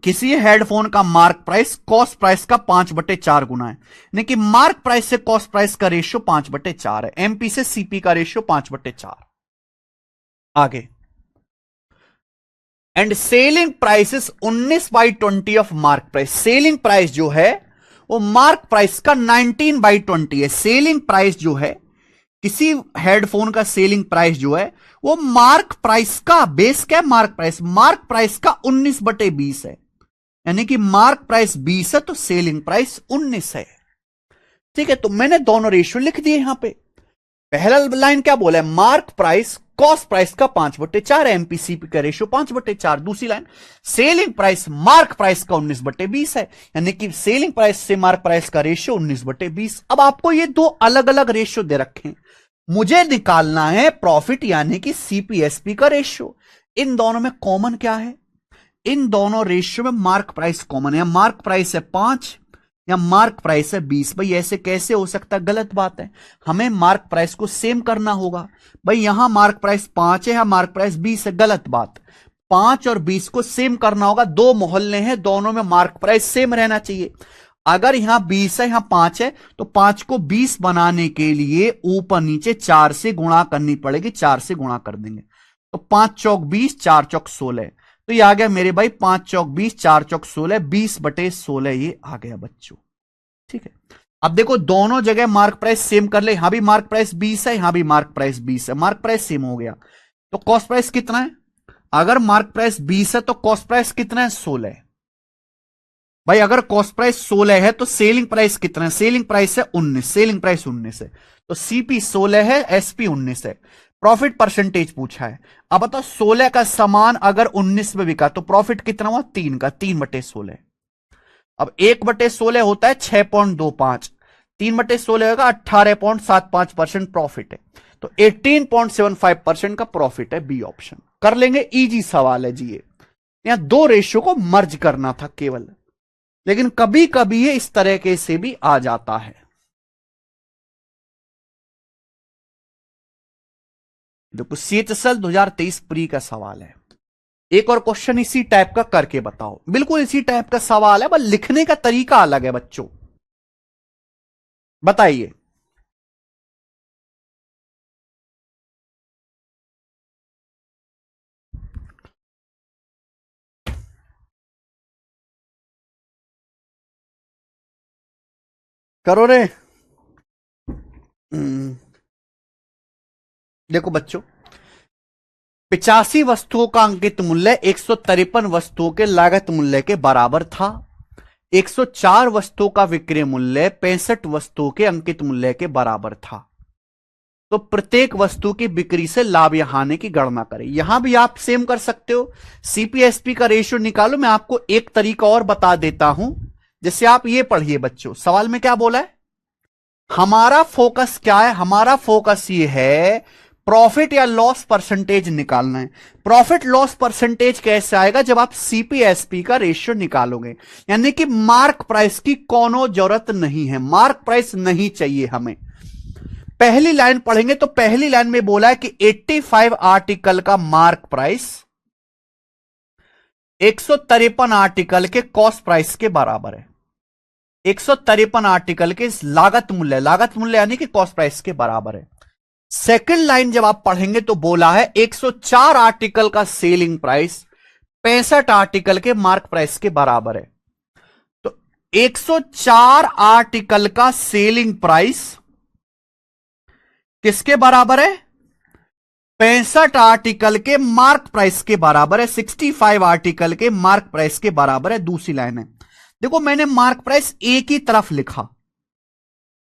किसी हेडफोन का मार्क प्राइस कॉस्ट प्राइस का 5/4 गुना है, यानी कि मार्क प्राइस से कॉस्ट प्राइस का रेशियो 5/4 है। एमपी से सीपी का रेशियो 5/4। आगे, and selling price is 19/20 of mark price. Selling price जो है वो मार्क प्राइस का 19/20 है। सेलिंग प्राइस जो है किसी हेडफोन का सेलिंग प्राइस जो है वो मार्क प्राइस का बेस क्या है? मार्क प्राइस, मार्क प्राइस का 19/20 है, यानी कि मार्क प्राइस 20 है तो सेलिंग प्राइस 19 है। ठीक है, तो मैंने दोनों रेशियो लिख दिए यहां पे। पहला लाइन क्या बोला है? मार्क प्राइस कॉस्ट प्राइस का 5/4 है, एमपीसीपी का रेशियो 5/4। दूसरी line selling price mark price का 19/20 है, यानी कि सेलिंग प्राइस से मार्क प्राइस का रेशियो 19/20। अब आपको ये 2 अलग अलग रेशियो दे रखे हैं, मुझे निकालना है प्रॉफिट यानी कि सीपीएसपी का रेशियो। इन दोनों में कॉमन क्या है? इन दोनों रेशियो में मार्क प्राइस कॉमन है। मार्क प्राइस है 5 या मार्क प्राइस है 20। भाई ऐसे कैसे हो सकता है? गलत बात है। हमें मार्क प्राइस को सेम करना होगा। भाई यहां मार्क प्राइस 5 है, यहां मार्क प्राइस 20 है, गलत बात। 5 और 20 को सेम करना होगा। 2 मोहल्ले हैं, दोनों में मार्क प्राइस सेम रहना चाहिए। अगर यहां 20 है यहां 5 है तो 5 को 20 बनाने के लिए ऊपर नीचे 4 से गुणा करनी पड़ेगी। 4 से गुणा कर देंगे तो 5 चौक 20, 4 चौक 16। तो ये आ गया मेरे भाई 5 चौक 20, 4 चौक 16, 20/16 ये आ गया बच्चों। ठीक है, अब देखो दोनों जगह मार्क प्राइस सेम कर ले। यहां भी मार्क प्राइस 20 है, यहां भी मार्क प्राइस 20 है, मार्क प्राइस सेम हो गया। तो कॉस्ट प्राइस कितना है? अगर मार्क प्राइस 20 है तो कॉस्ट प्राइस कितना है? 16। भाई अगर कॉस्ट प्राइस 16 है तो सेलिंग प्राइस कितना है? सेलिंग प्राइस है 19, सेलिंग प्राइस 19 है, तो सीपी 16 है, एसपी 19 है। प्रॉफिट परसेंटेज पूछा है। अब बताओ 16 का सामान अगर 19 में बिका तो प्रॉफिट कितना हुआ? 3 का, 3/16। अब 1/16 होता है 6.25, 3/16 होगा 18.75% प्रॉफिट है, तो 18.75% का प्रॉफिट है। बी ऑप्शन कर लेंगे। इजी सवाल है जी ये। यहां 2 रेशियो को मर्ज करना था केवल, लेकिन कभी कभी ये इस तरह के से भी आ जाता है। देखो सीएचएसएल 2023 प्री का सवाल है। एक और क्वेश्चन इसी टाइप का करके बताओ। बिल्कुल इसी टाइप का सवाल है, बस लिखने का तरीका अलग है बच्चों। बताइए। करो रे। हम्म, देखो बच्चों, 85 वस्तुओं का अंकित मूल्य 153 वस्तुओं के लागत मूल्य के बराबर था। 104 वस्तुओं का विक्रय मूल्य 65 वस्तुओं के अंकित मूल्य के बराबर था। तो प्रत्येक वस्तु की बिक्री से लाभ या हानि की गणना करें। यहां भी आप सेम कर सकते हो, सीपीएसपी का रेशियो निकालो। मैं आपको एक तरीका और बता देता हूं, जैसे आप ये पढ़िए बच्चों, सवाल में क्या बोला है, हमारा फोकस क्या है, हमारा फोकस ये है प्रॉफिट या लॉस परसेंटेज निकालना है। प्रॉफिट लॉस परसेंटेज कैसे आएगा, जब आप सीपीएसपी का रेशियो निकालोगे। यानी कि मार्क प्राइस की कोनो जरूरत नहीं है, मार्क प्राइस नहीं चाहिए हमें। पहली लाइन पढ़ेंगे तो पहली लाइन में बोला है कि 85 आर्टिकल का मार्क प्राइस 153 आर्टिकल के कॉस्ट प्राइस के बराबर है। 153 आर्टिकल के लागत मूल्य यानी कि कॉस्ट प्राइस के बराबर है। सेकंड लाइन जब आप पढ़ेंगे तो बोला है 104 आर्टिकल का सेलिंग प्राइस 65 आर्टिकल के मार्क प्राइस के बराबर है। तो 104 आर्टिकल का सेलिंग प्राइस किसके बराबर है, 65 आर्टिकल के मार्क प्राइस के बराबर है। 65 आर्टिकल के मार्क प्राइस के बराबर है। दूसरी लाइन है, देखो मैंने मार्क प्राइस एक ही तरफ लिखा,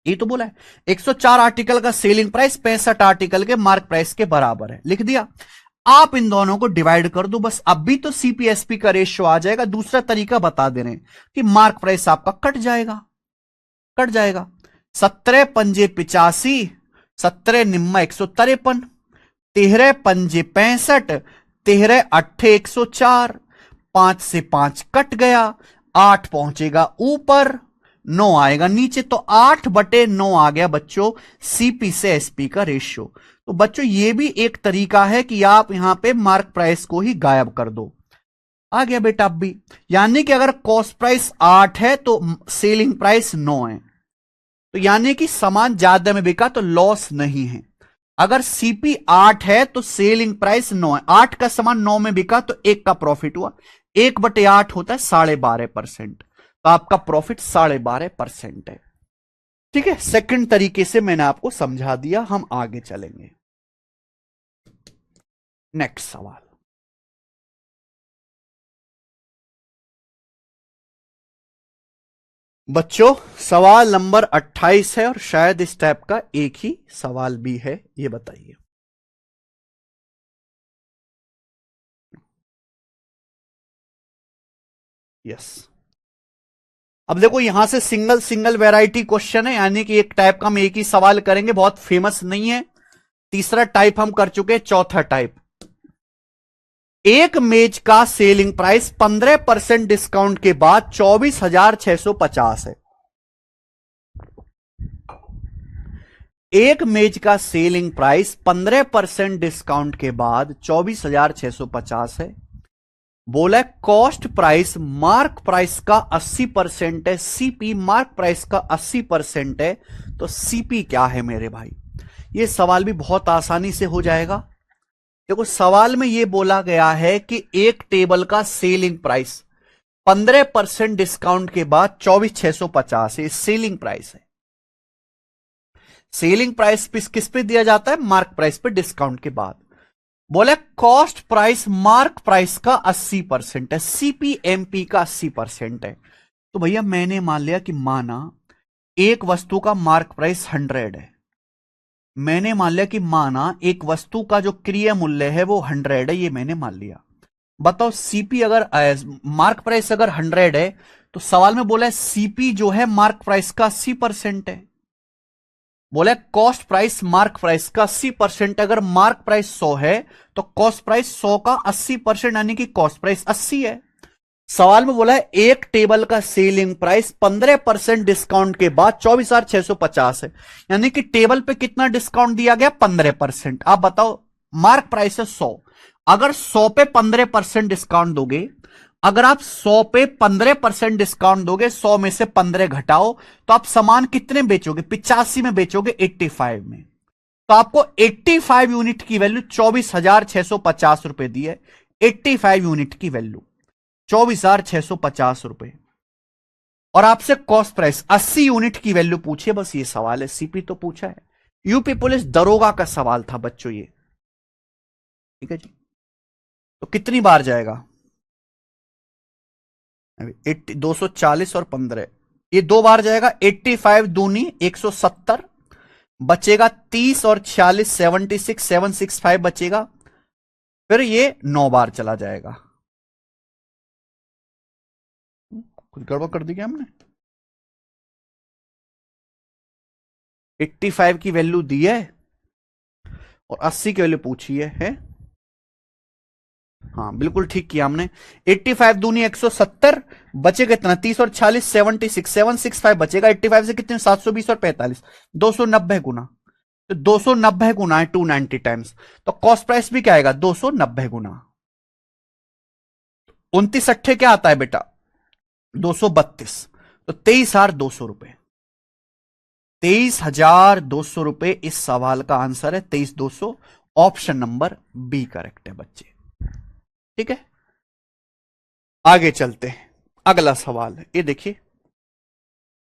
ये तो बोला है 104 आर्टिकल का सेलिंग प्राइस 65 आर्टिकल के मार्क प्राइस के बराबर है, लिख दिया। आप इन दोनों को डिवाइड कर दो बस, अब भी तो सीपीएसपी का रेशियो आ जाएगा। दूसरा तरीका बता दे रहे हैं कि मार्क प्राइस आपका कट जाएगा, 17 पंजे 85, 17 निम्मा 153, 13 पंजे 65, 13 अट्ठे 104, 5 से 5 कट गया, 8 पहुंचेगा ऊपर, 9 आएगा नीचे। तो 8/9 आ गया बच्चों सीपी से एसपी का रेशियो। तो बच्चों ये भी एक तरीका है कि आप यहां पे मार्क प्राइस को ही गायब कर दो। आ गया बेटा अब भी, यानी कि अगर कॉस्ट प्राइस 8 है तो सेलिंग प्राइस 9 है, तो यानी कि सामान ज्यादा में बिका तो लॉस नहीं है। अगर सीपी 8 है तो सेलिंग प्राइस 9 है, 8 का सामान 9 में बिका तो 1 का प्रॉफिट हुआ, 1/8 होता है 12.5%, तो आपका प्रॉफिट 12.5% है। ठीक है, सेकंड तरीके से मैंने आपको समझा दिया, हम आगे चलेंगे। नेक्स्ट सवाल, बच्चों सवाल नंबर 28 है और शायद इस टाइप का एक ही सवाल भी है, ये बताइए। यस, अब देखो यहां से सिंगल सिंगल वैरायटी क्वेश्चन है, यानी कि एक टाइप का हम एक ही सवाल करेंगे, बहुत फेमस नहीं है। तीसरा टाइप हम कर चुके, चौथा टाइप, एक मेज का सेलिंग प्राइस 15% डिस्काउंट के बाद 24,650 है। एक मेज का सेलिंग प्राइस 15% डिस्काउंट के बाद 24,650 है। बोला कॉस्ट प्राइस मार्क प्राइस का 80% है, सीपी मार्क प्राइस का 80% है, तो सीपी क्या है मेरे भाई। यह सवाल भी बहुत आसानी से हो जाएगा। देखो सवाल में यह बोला गया है कि एक टेबल का सेलिंग प्राइस 15% डिस्काउंट के बाद 24,650 है, सेलिंग प्राइस है। सेलिंग प्राइस किस पे दिया जाता है, मार्क प्राइस पे डिस्काउंट के बाद। बोले कॉस्ट प्राइस मार्क प्राइस का 80% है, सीपीएमपी का 80% है। तो भैया मैंने मान लिया कि माना एक वस्तु का मार्क प्राइस 100 है, मैंने मान लिया कि माना एक वस्तु का जो क्रय मूल्य है वो 100 है, ये मैंने मान लिया। बताओ सीपी अगर मार्क प्राइस अगर 100 है तो सवाल में बोला है सीपी जो है मार्क प्राइस का 80% है। बोले कॉस्ट प्राइस मार्क प्राइस का 80%, अगर मार्क प्राइस 100 है तो कॉस्ट प्राइस 100 का 80%, यानी कि कॉस्ट प्राइस 80 है। सवाल में बोला है एक टेबल का सेलिंग प्राइस 15% डिस्काउंट के बाद 24,650 है, यानी कि टेबल पे कितना डिस्काउंट दिया गया, 15%। आप बताओ मार्क प्राइस है 100, अगर 100 पे 15% डिस्काउंट दोगे अगर आप 100 पे 15% डिस्काउंट दोगे, 100 में से 15 घटाओ, तो आप सामान कितने बेचोगे? 85 में बेचोगे, 85 में। तो आपको 85 यूनिट की वैल्यू 24,650 रुपए दी है। 85 यूनिट की वैल्यू 24,650 रुपए। और आपसे कॉस्ट प्राइस 80 यूनिट की वैल्यू पूछिए, बस ये सवाल है। सीपी तो पूछा है, यूपी पुलिस दरोगा का सवाल था बच्चों ये, ठीक है जी। तो कितनी बार जाएगा? 240 और 15, ये 2 बार जाएगा। 85 दूनी 170, बचेगा 30 और 46 76 765 बचेगा। फिर ये 9 बार चला जाएगा। कुछ गड़बड़ कर दी क्या हमने? 85 की वैल्यू दी है और 80 की वैल्यू पूछी है? हाँ बिल्कुल ठीक किया हमने। 85 दूनी 170, बचेगा कितना? 30 और 46 76 765 बचेगा। 85 से कितने? 720 और 45, 290 गुना। तो 290 गुना है 290 टाइम्स, तो कॉस्ट प्राइस भी क्या आएगा? 290 गुना। 29 अट्ठे क्या आता है बेटा? 232। तो 23,200 रुपए। 23,200 रुपए इस सवाल का आंसर है। 23,200, ऑप्शन नंबर बी करेक्ट है बच्चे, ठीक है। आगे चलते हैं, अगला सवाल है, ये देखिए।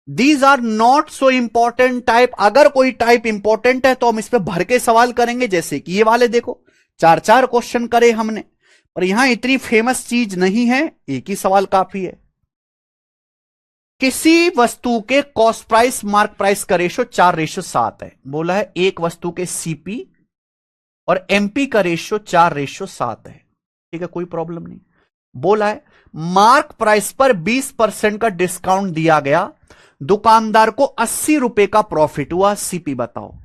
These are not so important type. अगर कोई टाइप इंपॉर्टेंट है तो हम इस पे भर के सवाल करेंगे, जैसे कि ये वाले देखो, 4-4 क्वेश्चन करे हमने, पर यहां इतनी फेमस चीज नहीं है, एक ही सवाल काफी है। किसी वस्तु के कॉस्ट प्राइस मार्क प्राइस का रेशो 4:7 है। बोला है एक वस्तु के सीपी और एमपी का रेशो 4:7 है, ठीक है, कोई प्रॉब्लम नहीं। बोला है मार्क प्राइस पर 20% का डिस्काउंट दिया गया, दुकानदार को 80 रुपए का प्रॉफिट हुआ। सीपी बताओ।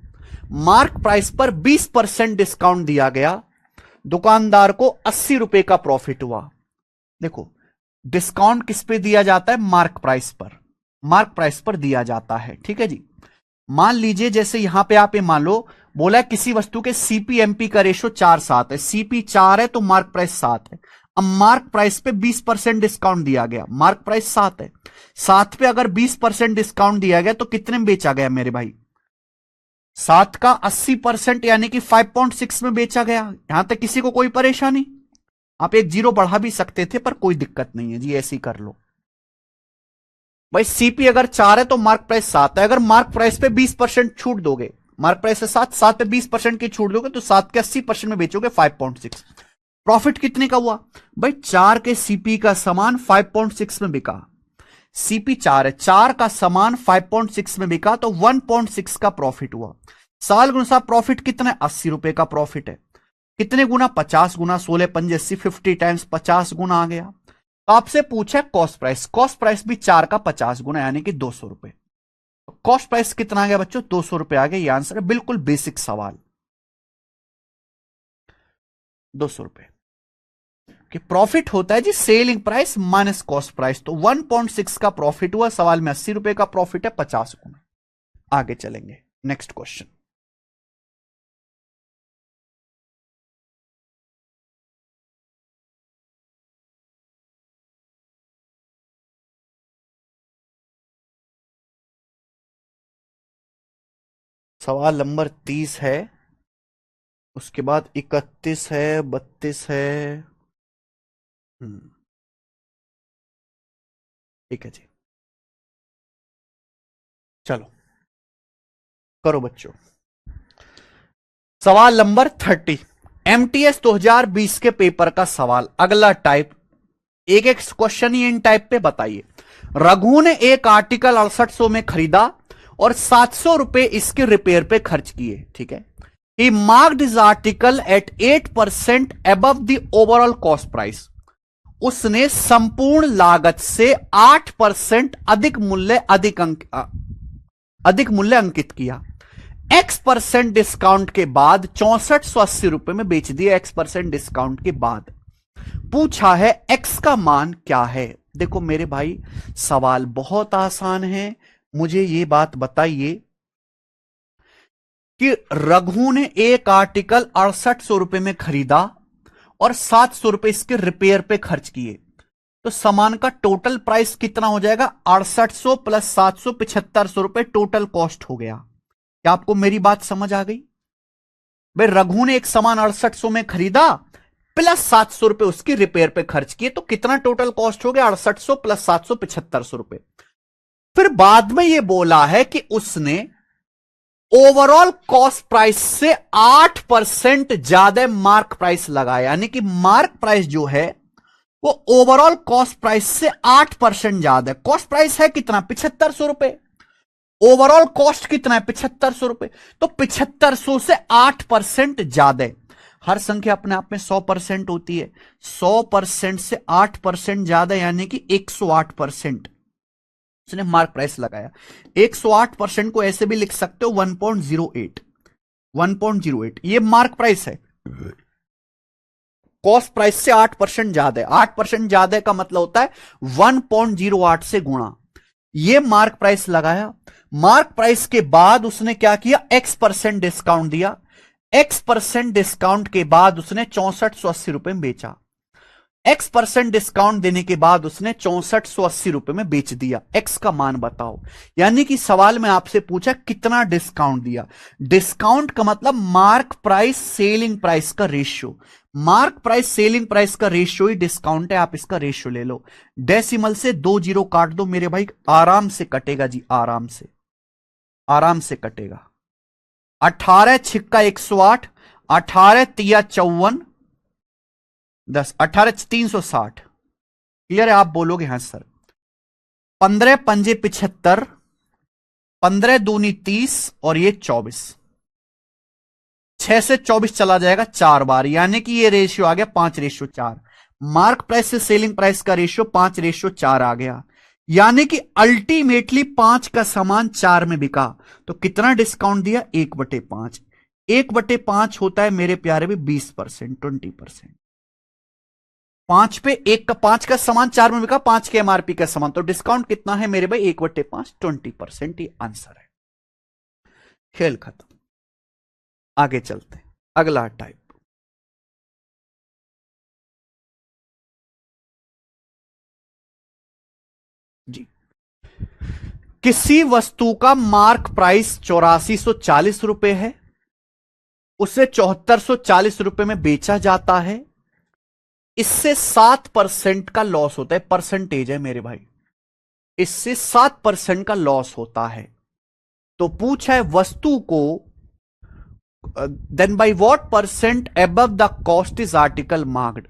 मार्क प्राइस पर 20% डिस्काउंट दिया गया, दुकानदार को 80 रुपए का प्रॉफिट हुआ। देखो डिस्काउंट किस पे दिया जाता है? मार्क प्राइस पर। मार्क प्राइस पर दिया जाता है, ठीक है जी। मान लीजिए जैसे यहां पे आप ये मान लो, बोला है किसी वस्तु के सीपीएमपी का रेशो 4:7 है। सीपी 4 है तो मार्क प्राइस 7 है। अब मार्क प्राइस पे 20% डिस्काउंट दिया गया, मार्क प्राइस 7 है। 7 पे अगर 20% डिस्काउंट दिया गया तो कितने में बेचा गया मेरे भाई? 7 का 80% यानी कि 5.6 में बेचा गया। यहां तक किसी को कोई परेशानी? आप एक जीरो बढ़ा भी सकते थे, पर कोई दिक्कत नहीं है जी, ऐसे ही कर लो भाई। सीपी अगर 4 है तो मार्क प्राइस 7 है। अगर मार्क प्राइस पे 20% छूट दोगे, मार्क प्राइस से 7 पे 20% की छूट दोगे, तो 7 के 80% में बेचोगे 5.6। प्रॉफिट कितने का हुआ भाई? 4 के सीपी का सामान 5.6 में बिका। सीपी 4 है, 4 का सामान 5.6 में बिका, तो 1.6 का प्रॉफिट हुआ। साल गुना प्रॉफिट कितना है? 80 रुपए का प्रॉफिट है। कितने गुना? 50 गुना। 16 पंजे 80, 50 टाइम्स 50 गुना आ गया। तो आपसे पूछा कॉस्ट प्राइस, कॉस्ट प्राइस भी 4 का 50 गुना यानी कि 200 रुपए। तो कॉस्ट प्राइस कितना आ गया बच्चों? 200 रुपए आ गया। ये आंसर है, बिल्कुल बेसिक सवाल। 200 रुपए कि प्रॉफिट होता है जी selling price minus cost price. तो 1.6 का प्रॉफिट हुआ, सवाल में 80 रुपए का प्रॉफिट है, 50 गुना। आगे चलेंगे, नेक्स्ट क्वेश्चन। सवाल नंबर 30 है, उसके बाद 31 है, 32 है। ठीक है जी, चलो करो बच्चों। सवाल नंबर 30, एमटीएस 2020 के पेपर का सवाल। अगला टाइप, एक एक क्वेश्चन ही इन टाइप पे बताइए। रघु ने एक आर्टिकल 6800 में खरीदा और 700 रुपए इसके रिपेयर पे खर्च किए, ठीक है। He marked his article at 8% above the overall cost price. उसने संपूर्ण लागत से 8% अधिक मूल्य अंकित किया। X% डिस्काउंट के बाद 6480 रुपए में बेच दिया। X% डिस्काउंट के बाद पूछा है X का मान क्या है। देखो मेरे भाई सवाल बहुत आसान है, मुझे ये बात बताइए कि रघु ने एक आर्टिकल 6800 रुपए में खरीदा और 700 रुपए इसके रिपेयर पे खर्च किए। तो सामान का टोटल प्राइस कितना हो जाएगा? 6800 प्लस 700, 7500 रुपए टोटल कॉस्ट हो गया। क्या आपको मेरी बात समझ आ गई? भाई रघु ने एक सामान 6800 में खरीदा प्लस 700 रुपए उसकी रिपेयर पे खर्च किए, तो कितना टोटल कॉस्ट हो गया? 6800 प्लस 700, 7500 रुपए। फिर बाद में यह बोला है कि उसने ओवरऑल कॉस्ट प्राइस से 8% ज्यादा मार्क प्राइस लगाया, यानी कि मार्क प्राइस जो है वो ओवरऑल कॉस्ट प्राइस से 8% ज्यादा है। कॉस्ट प्राइस है कितना? 7500 रुपए। ओवरऑल कॉस्ट कितना है? 7500 रुपए। तो 7500 से 8% ज्यादा। हर संख्या अपने आप में 100% होती है। 100% से 8% ज्यादा यानी कि 108% उसने मार्क प्राइस लगाया। 108% को ऐसे भी लिख सकते हो 1.08। 1.08 ये मार्क प्राइस है। कॉस्ट प्राइस से 8% ज्यादा है। 8% ज्यादा का मतलब होता है 1.08 से गुणा। ये मार्क प्राइस लगाया। मार्क प्राइस के बाद उसने क्या किया? X% डिस्काउंट दिया। X% डिस्काउंट के बाद उसने 6480 रुपए में बेचा। X% डिस्काउंट देने के बाद उसने 6480 रुपए में बेच दिया। X का मान बताओ। यानी कि सवाल में आपसे पूछा कितना डिस्काउंट दिया। डिस्काउंट का मतलब मार्क प्राइस सेलिंग प्राइस का ratio. Mark price selling price का रेशियो ही डिस्काउंट है। आप इसका रेशियो ले लो। डेसिमल से 2 जीरो काट दो मेरे भाई, आराम से कटेगा जी, आराम से, आराम से कटेगा। 18 छिक्का 108, 18 तिया 54, 10, 18 360। क्लियर है? आप बोलोगे हाँ सर। 15 पंजे 75, 15 दूनी 30 और ये 24। 6 से 24 चला जाएगा 4 बार, यानी कि ये रेशियो आ गया 5:4। मार्क प्राइस से सेलिंग प्राइस का रेशियो 5:4 आ गया। यानी कि अल्टीमेटली 5 का सामान 4 में बिका। तो कितना डिस्काउंट दिया? 1/5। 1/5 होता है मेरे प्यारे भी 20%, 20%। 5 का सामान 4 में बिका, 5 के एमआरपी का सामान, तो डिस्काउंट कितना है मेरे भाई? 1/5, 20%। ये आंसर है। खेल खत्म। आगे चलते हैं। अगला टाइप। जी, किसी वस्तु का मार्क प्राइस 8440 रुपए है, उसे 7440 रुपए में बेचा जाता है। इससे 7% का लॉस होता है। परसेंटेज है मेरे भाई। इससे 7% का लॉस होता है। तो पूछा है वस्तु को then by what percent above the cost is article marked.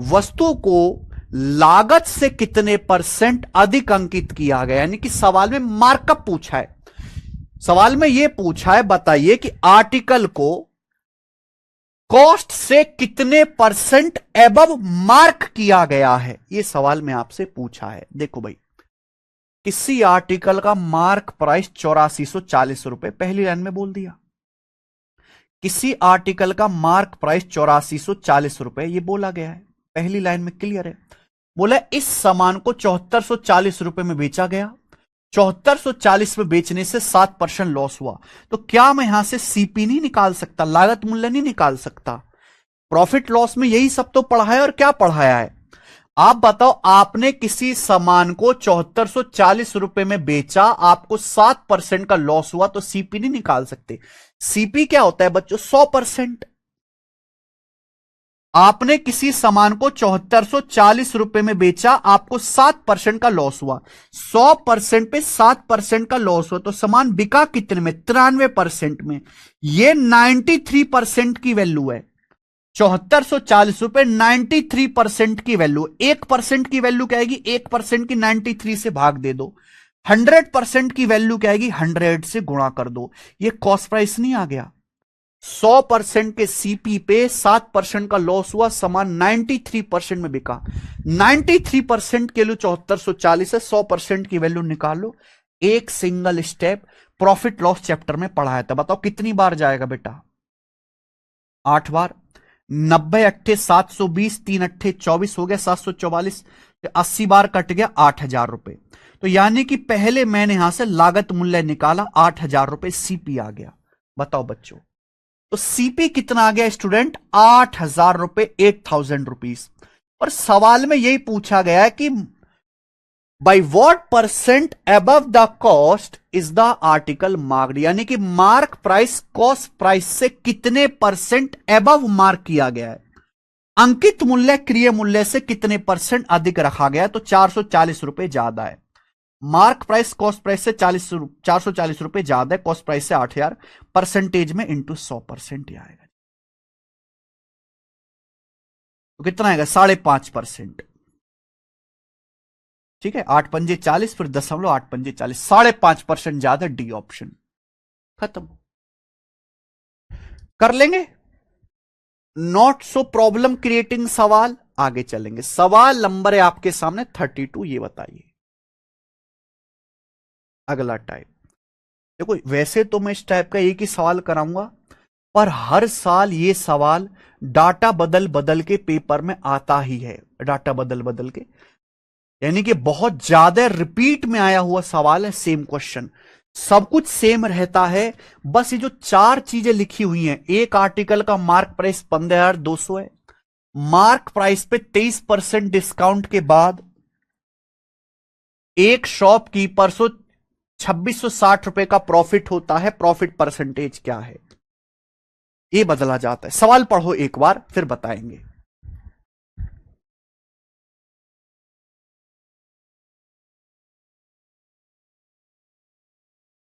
वस्तु को लागत से कितने परसेंट अधिक अंकित किया गया, यानी कि सवाल में मार्कअप पूछा है। सवाल में यह पूछा है बताइए कि आर्टिकल को कॉस्ट से कितने परसेंट अबव मार्क किया गया है। यह सवाल में आपसे पूछा है। देखो भाई, किसी आर्टिकल का मार्क प्राइस 8440 रुपए, पहली लाइन में बोल दिया। किसी आर्टिकल का मार्क प्राइस 8440 रुपए, यह बोला गया है, पहली लाइन में क्लियर है। बोला इस सामान को 7440 रुपए में बेचा गया। 7440 में बेचने से 7% लॉस हुआ। तो क्या मैं यहां से सीपी नहीं निकाल सकता? लागत मूल्य नहीं निकाल सकता? प्रॉफिट लॉस में यही सब तो पढ़ाया और क्या पढ़ाया है? आप बताओ, आपने किसी सामान को 7440 रुपए में बेचा, आपको 7% का लॉस हुआ, तो सीपी नहीं निकाल सकते। सीपी क्या होता है बच्चों? 100%। आपने किसी सामान को 7440 रुपए में बेचा, आपको 7% का लॉस हुआ। 100% पे 7% का लॉस हुआ, तो सामान बिका कितने में? 93% में। ये 93% की वैल्यू है। 7440 रुपए 93% की वैल्यू। 1% की वैल्यू क्या आएगी? 1% की 93 से भाग दे दो। 100% की वैल्यू क्या आएगी? 100 से गुणा कर दो। ये कॉस्ट प्राइस नहीं आ गया? 100% के सीपी पे 7% का लॉस हुआ, सामान 93% में बिका। 93% के लिए 7440 है। 100% की वैल्यू निकालो। एक single step profit loss chapter में पढ़ाया था। बताओ कितनी बार जाएगा बेटा? 8 बार। 90 अट्ठे 720, 3 अट्ठे 24 हो गया 744। 80 बार कट गया 8000 रुपए। तो यानी कि पहले मैंने यहां से लागत मूल्य निकाला, 8000 रुपए सीपी आ गया। बताओ बच्चों, तो सीपी कितना आ गया स्टूडेंट? 8000 रुपए, 8000 रुपीज। और सवाल में यही पूछा गया है कि by what percent above the cost is the article marked, यानी कि मार्क प्राइस कॉस्ट प्राइस से कितने परसेंट अबव मार्क किया गया है, अंकित मूल्य क्रिय मूल्य से कितने परसेंट अधिक रखा गया है। तो 440 रुपए ज्यादा है, मार्क प्राइस कॉस्ट प्राइस से 440 रुपए ज्यादा है, कॉस्ट प्राइस से 8000, परसेंटेज में इंटू 100% ही आएगा। तो कितना आएगा 5.5%। ठीक है, 8 पंजे 40, फिर 0.8 पंजे 40, 5.5% ज्यादा, डी ऑप्शन। खत्म कर लेंगे। नॉट सो प्रॉब्लम क्रिएटिंग सवाल, आगे चलेंगे। सवाल नंबर है आपके सामने 32, ये बताइए अगला टाइप। देखो वैसे तो मैं इस टाइप का एक ही सवाल कराऊंगा, पर हर साल ये सवाल डाटा बदल बदल के पेपर में आता ही है, डाटा बदल बदल के, यानी कि बहुत ज्यादा रिपीट में आया हुआ सवाल है। सेम क्वेश्चन, सब कुछ सेम रहता है, बस ये जो 4 चीजें लिखी हुई हैं। एक आर्टिकल का मार्क प्राइस 15,200 है, मार्क प्राइस पे 23% डिस्काउंट के बाद एक शॉपकीपर से 2660 रुपए का प्रॉफिट होता है, प्रॉफिट परसेंटेज क्या है, ये बदला जाता है। सवाल पढ़ो एक बार फिर बताएंगे।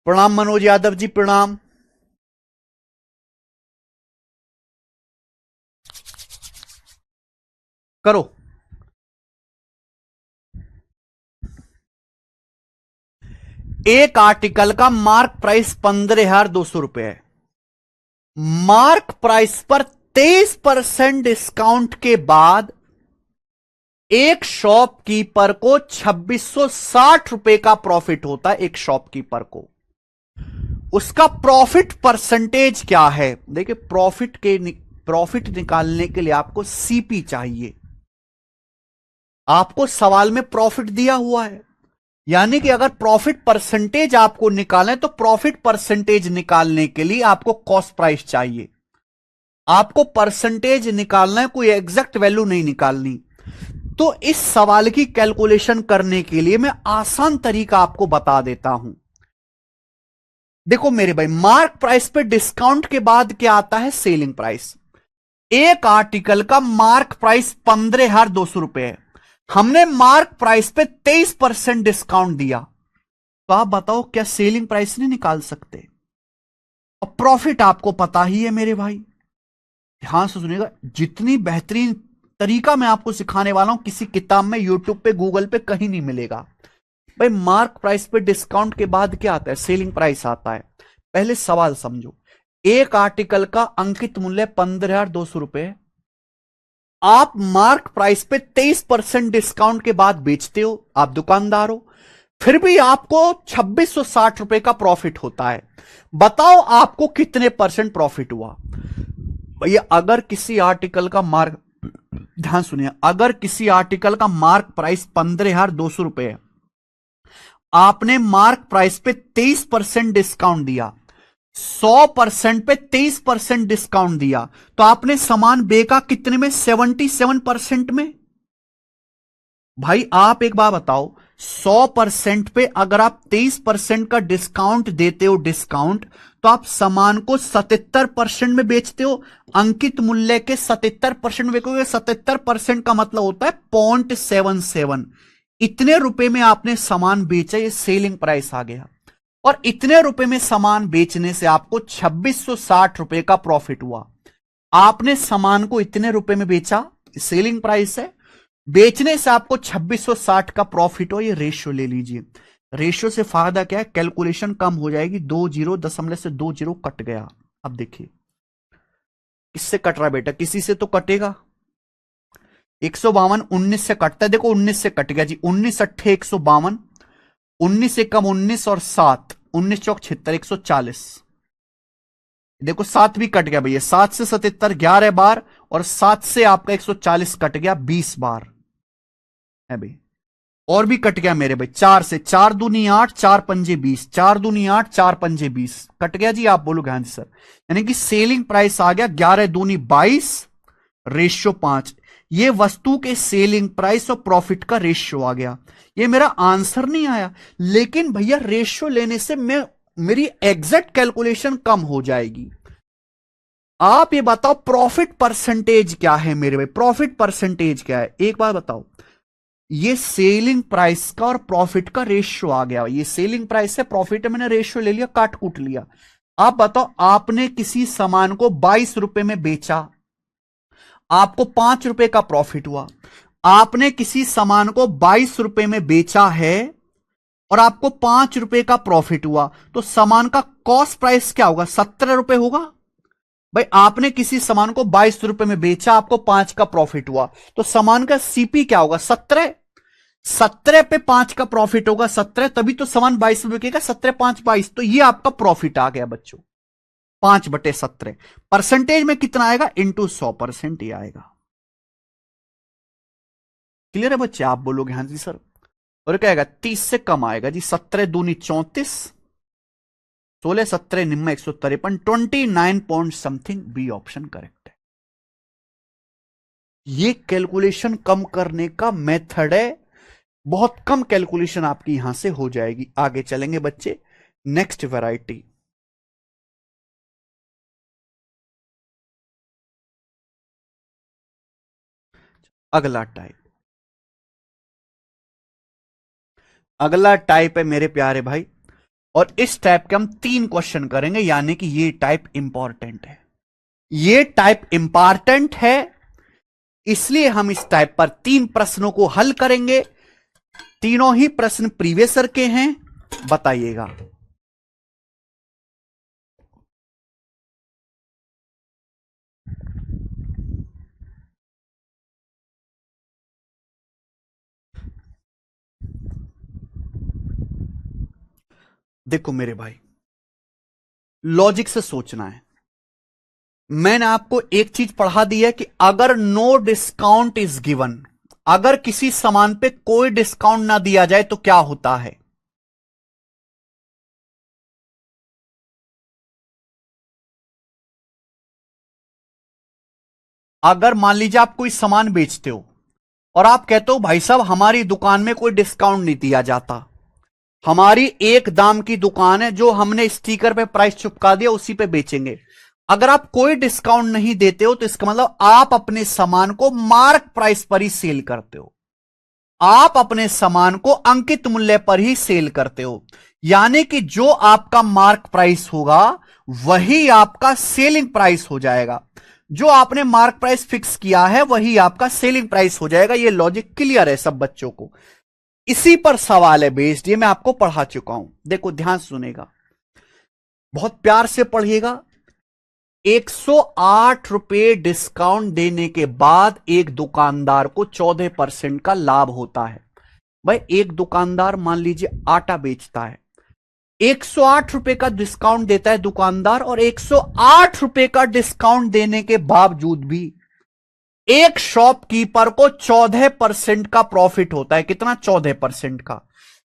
प्रणाम मनोज यादव जी, प्रणाम। करो। एक आर्टिकल का मार्क प्राइस 15,200 रुपए है, मार्क प्राइस पर 23% डिस्काउंट के बाद एक शॉपकीपर को 2660 रुपए का प्रॉफिट होता है। एक शॉपकीपर को उसका प्रॉफिट परसेंटेज क्या है। देखिए प्रॉफिट निकालने के लिए आपको सीपी चाहिए, आपको सवाल में प्रॉफिट दिया हुआ है, यानी कि अगर प्रॉफिट परसेंटेज आपको निकालना है तो प्रॉफिट परसेंटेज निकालने के लिए आपको कॉस्ट प्राइस चाहिए, आपको परसेंटेज निकालना है, कोई एग्जैक्ट वैल्यू नहीं निकालनी। तो इस सवाल की कैलकुलेशन करने के लिए मैं आसान तरीका आपको बता देता हूं। देखो मेरे भाई, मार्क प्राइस पे डिस्काउंट के बाद क्या आता है, सेलिंग प्राइस। एक आर्टिकल का मार्क प्राइस 15,200 रुपए है, हमने मार्क प्राइस पे 23% डिस्काउंट दिया, तो आप बताओ क्या सेलिंग प्राइस नहीं निकाल सकते। और प्रॉफिट आपको पता ही है मेरे भाई, ध्यान से सुनिएगा, जितनी बेहतरीन तरीका मैं आपको सिखाने वाला हूं किसी किताब में, यूट्यूब पे, गूगल पे कहीं नहीं मिलेगा। भाई मार्क प्राइस पे डिस्काउंट के बाद क्या आता है, सेलिंग प्राइस आता है। पहले सवाल समझो, एक आर्टिकल का अंकित मूल्य 15,200 रुपए, आप मार्क प्राइस पे 23% डिस्काउंट के बाद बेचते हो, आप दुकानदार हो, फिर भी आपको 2660 रुपए का प्रॉफिट होता है। बताओ आपको कितने परसेंट प्रॉफिट हुआ। भैया अगर किसी आर्टिकल का मार्क, ध्यान सुनिए, अगर किसी आर्टिकल का मार्क प्राइस 15,200 रुपए है, आपने मार्क प्राइस पे 23% डिस्काउंट दिया, 100% पे 23% डिस्काउंट दिया, तो आपने सामान बेचा कितने में, 77% में। भाई आप एक बात बताओ, 100% पे अगर आप 23% का डिस्काउंट देते हो, डिस्काउंट, तो आप सामान को 77% में बेचते हो, अंकित मूल्य के 77% बेचोगे। 77% का मतलब होता है 0.77, इतने रुपए में आपने सामान बेचा, ये सेलिंग प्राइस आ गया। और इतने रुपए में सामान बेचने से आपको 2660 रुपए का प्रॉफिट हुआ। आपने सामान को इतने रुपए में बेचा, सेलिंग प्राइस है, बेचने से आपको 2660 का प्रॉफिट हो, ये रेशियो ले लीजिए। रेशियो से फायदा क्या है, कैलकुलेशन कम हो जाएगी, 2 जीरो, दशमलव से 2 जीरो कट गया। अब देखिए किससे कट रहा है बेटा, किसी से तो कटेगा। 152 19 से कटता है, देखो 19 से कट गया जी, 19 अट्ठे 152, 19 से कम 19 और 7, 19 चौक 76, 140। देखो 7 भी कट गया भैया, 7 से 77 11 बार, और 7 से आपका 140 कट गया 20 बार है भाई। और भी कट गया मेरे भाई, 4 से 4 दूनी 8, 4 पंजे 20, 4 दूनी 8, 4 पंजे 20 कट गया जी। आप बोलो हाँ जी सर, यानी कि सेलिंग प्राइस आ गया 11 दूनी 22, रेशियो 5। ये वस्तु के सेलिंग प्राइस और प्रॉफिट का रेशियो आ गया। ये मेरा आंसर नहीं आया, लेकिन भैया रेशियो लेने से मेरी एग्जैक्ट कैलकुलेशन कम हो जाएगी। आप ये बताओ प्रॉफिट परसेंटेज क्या है मेरे भाई, प्रॉफिट परसेंटेज क्या है, एक बार बताओ। ये सेलिंग प्राइस का और प्रॉफिट का रेशियो आ गया। ये सेलिंग प्राइस है, प्रॉफिट है, मैंने रेशियो ले लिया, काट कूट लिया। आप बताओ, आपने किसी सामान को 22 रुपए में बेचा, आपको 5 रुपए का प्रॉफिट हुआ। आपने किसी सामान को 22 रुपए में बेचा है और आपको 5 रुपए का प्रॉफिट हुआ, तो सामान का कॉस्ट प्राइस क्या होगा? 17 रुपए होगा। भाई आपने किसी सामान को 22 रुपए में बेचा, आपको 5 का प्रॉफिट हुआ, तो सामान का सीपी क्या होगा? 17। 17 पे 5 का प्रॉफिट होगा, 17, तभी तो सामान 22 में बिकेगा। 17 5 22, तो ये आपका प्रॉफिट आ गया बच्चों, 5/17। परसेंटेज में कितना आएगा? इंटू 100% ही आएगा। क्लियर है बच्चे? आप बोलोगे हाँ जी सर, और क्या आएगा? 30 से कम आएगा जी। 17 दूनी 34, 16 17 निम्न 153, 29 point something, B option correct है। ये कैलकुलेशन कम करने का मेथड है, बहुत कम कैलकुलेशन आपकी यहां से हो जाएगी। आगे चलेंगे बच्चे, नेक्स्ट वैरायटी। अगला टाइप, अगला टाइप है मेरे प्यारे भाई, और इस टाइप के हम 3 क्वेश्चन करेंगे, यानी कि ये टाइप इंपॉर्टेंट है। ये टाइप इंपॉर्टेंट है, इसलिए हम इस टाइप पर 3 प्रश्नों को हल करेंगे। तीनों ही प्रश्न प्रीवियस ईयर के हैं, बताइएगा। देखो मेरे भाई, लॉजिक से सोचना है। मैंने आपको एक चीज पढ़ा दी है कि अगर नो डिस्काउंट इज गिवन, अगर किसी सामान पे कोई डिस्काउंट ना दिया जाए तो क्या होता है? अगर मान लीजिए आप कोई सामान बेचते हो और आप कहते हो भाई साहब हमारी दुकान में कोई डिस्काउंट नहीं दिया जाता, हमारी एक दाम की दुकान है, जो हमने स्टिकर पे प्राइस चिपका दिया उसी पे बेचेंगे। अगर आप कोई डिस्काउंट नहीं देते हो तो इसका मतलब आप अपने सामान को मार्क प्राइस पर ही सेल करते हो, आप अपने सामान को अंकित मूल्य पर ही सेल करते हो। यानी कि जो आपका मार्क प्राइस होगा वही आपका सेलिंग प्राइस हो जाएगा। जो आपने मार्क प्राइस फिक्स किया है वही आपका सेलिंग प्राइस हो जाएगा। ये लॉजिक क्लियर है सब बच्चों को? इसी पर सवाल है बेस्ड, ये मैं आपको पढ़ा चुका हूं। देखो ध्यान सुनेगा, बहुत प्यार से पढ़िएगा। 108 रुपए डिस्काउंट देने के बाद एक दुकानदार को 14% का लाभ होता है। भाई एक दुकानदार मान लीजिए आटा बेचता है, 108 रुपए का डिस्काउंट देता है दुकानदार, और 108 रुपए का डिस्काउंट देने के बावजूद भी एक शॉपकीपर को 14% का प्रॉफिट होता है। कितना? 14% का।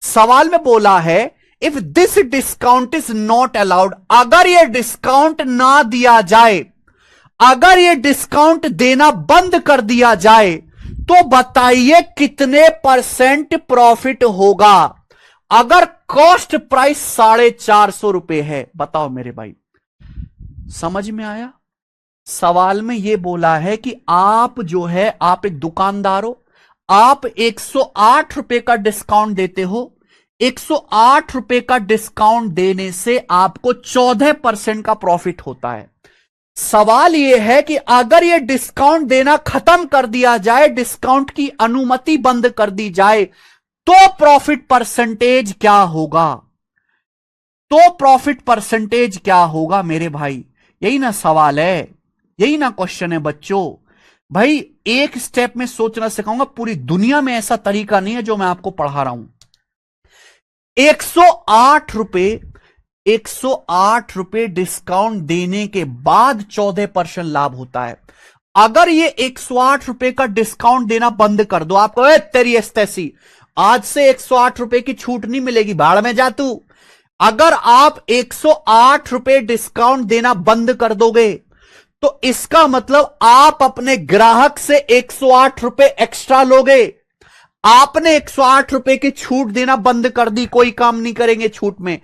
सवाल में बोला है if this discount is not allowed, अगर यह डिस्काउंट ना दिया जाए, अगर यह डिस्काउंट देना बंद कर दिया जाए, तो बताइए कितने % प्रॉफिट होगा? अगर कॉस्ट प्राइस 450 रुपए है, बताओ मेरे भाई, समझ में आया? सवाल में यह बोला है कि आप जो है, आप एक दुकानदार हो, आप 108 रुपए का डिस्काउंट देते हो, 108 रुपए का डिस्काउंट देने से आपको 14% का प्रॉफिट होता है। सवाल यह है कि अगर यह डिस्काउंट देना खत्म कर दिया जाए, डिस्काउंट की अनुमति बंद कर दी जाए, तो प्रॉफिट परसेंटेज क्या होगा? तो प्रॉफिट परसेंटेज क्या होगा मेरे भाई? यही ना सवाल है, यही ना क्वेश्चन है बच्चों। भाई एक स्टेप में सोचना सिखाऊंगा, पूरी दुनिया में ऐसा तरीका नहीं है जो मैं आपको पढ़ा रहा हूं। 108 रुपए, 108 रुपए डिस्काउंट देने के बाद 14% लाभ होता है। अगर ये 108 रुपए का डिस्काउंट देना बंद कर दो, आपको तेरी तैसी, आज से 108 रुपए की छूट नहीं मिलेगी, भाड़ में जा तू। अगर आप 108 रुपए डिस्काउंट देना बंद कर दोगे तो इसका मतलब आप अपने ग्राहक से 108 रुपए एक्स्ट्रा लोगे। आपने 108 रुपए की छूट देना बंद कर दी, कोई काम नहीं करेंगे छूट में,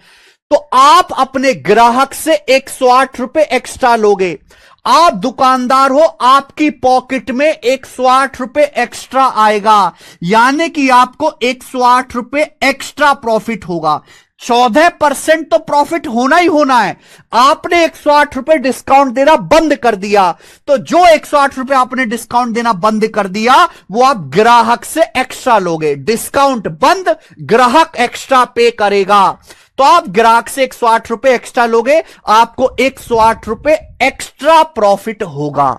तो आप अपने ग्राहक से 108 रुपए एक्स्ट्रा लोगे। आप दुकानदार हो, आपकी पॉकेट में 108 रुपए एक्स्ट्रा आएगा, यानी कि आपको 108 रुपए एक्स्ट्रा प्रॉफिट होगा। 14% तो प्रॉफिट होना ही होना है। आपने 108 रुपए डिस्काउंट देना बंद कर दिया, तो जो 108 रुपए आपने डिस्काउंट देना बंद कर दिया वो आप ग्राहक से एक्स्ट्रा लोगे। डिस्काउंट बंद, ग्राहक एक्स्ट्रा पे करेगा, तो आप ग्राहक से 108 रुपए एक्स्ट्रा लोगे, आपको 108 रुपए एक्स्ट्रा प्रॉफिट होगा।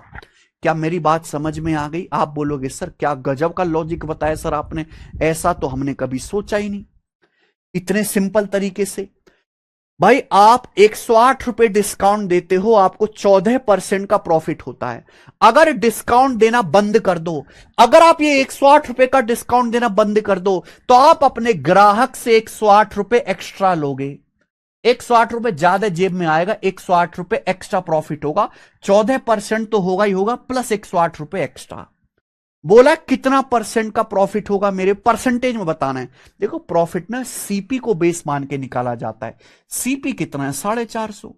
क्या मेरी बात समझ में आ गई? आप बोलोगे सर क्या गजब का लॉजिक बताया सर आपने, ऐसा तो हमने कभी सोचा ही नहीं, इतने सिंपल तरीके से। भाई आप 108 रुपए डिस्काउंट देते हो, आपको 14% का प्रॉफिट होता है। अगर डिस्काउंट देना बंद कर दो, अगर आप ये 108 रुपए का डिस्काउंट देना बंद कर दो, तो आप अपने ग्राहक से 108 रुपए एक्स्ट्रा लोगे। 108 रुपए ज्यादा जेब में आएगा, 108 रुपए एक्स्ट्रा प्रॉफिट होगा। 14% तो होगा ही होगा, प्लस 108 रुपए एक्स्ट्रा। बोला कितना परसेंट का प्रॉफिट होगा, मेरे परसेंटेज में बताना है। देखो प्रॉफिट ना सीपी को बेस मान के निकाला जाता है। सीपी कितना है? 450।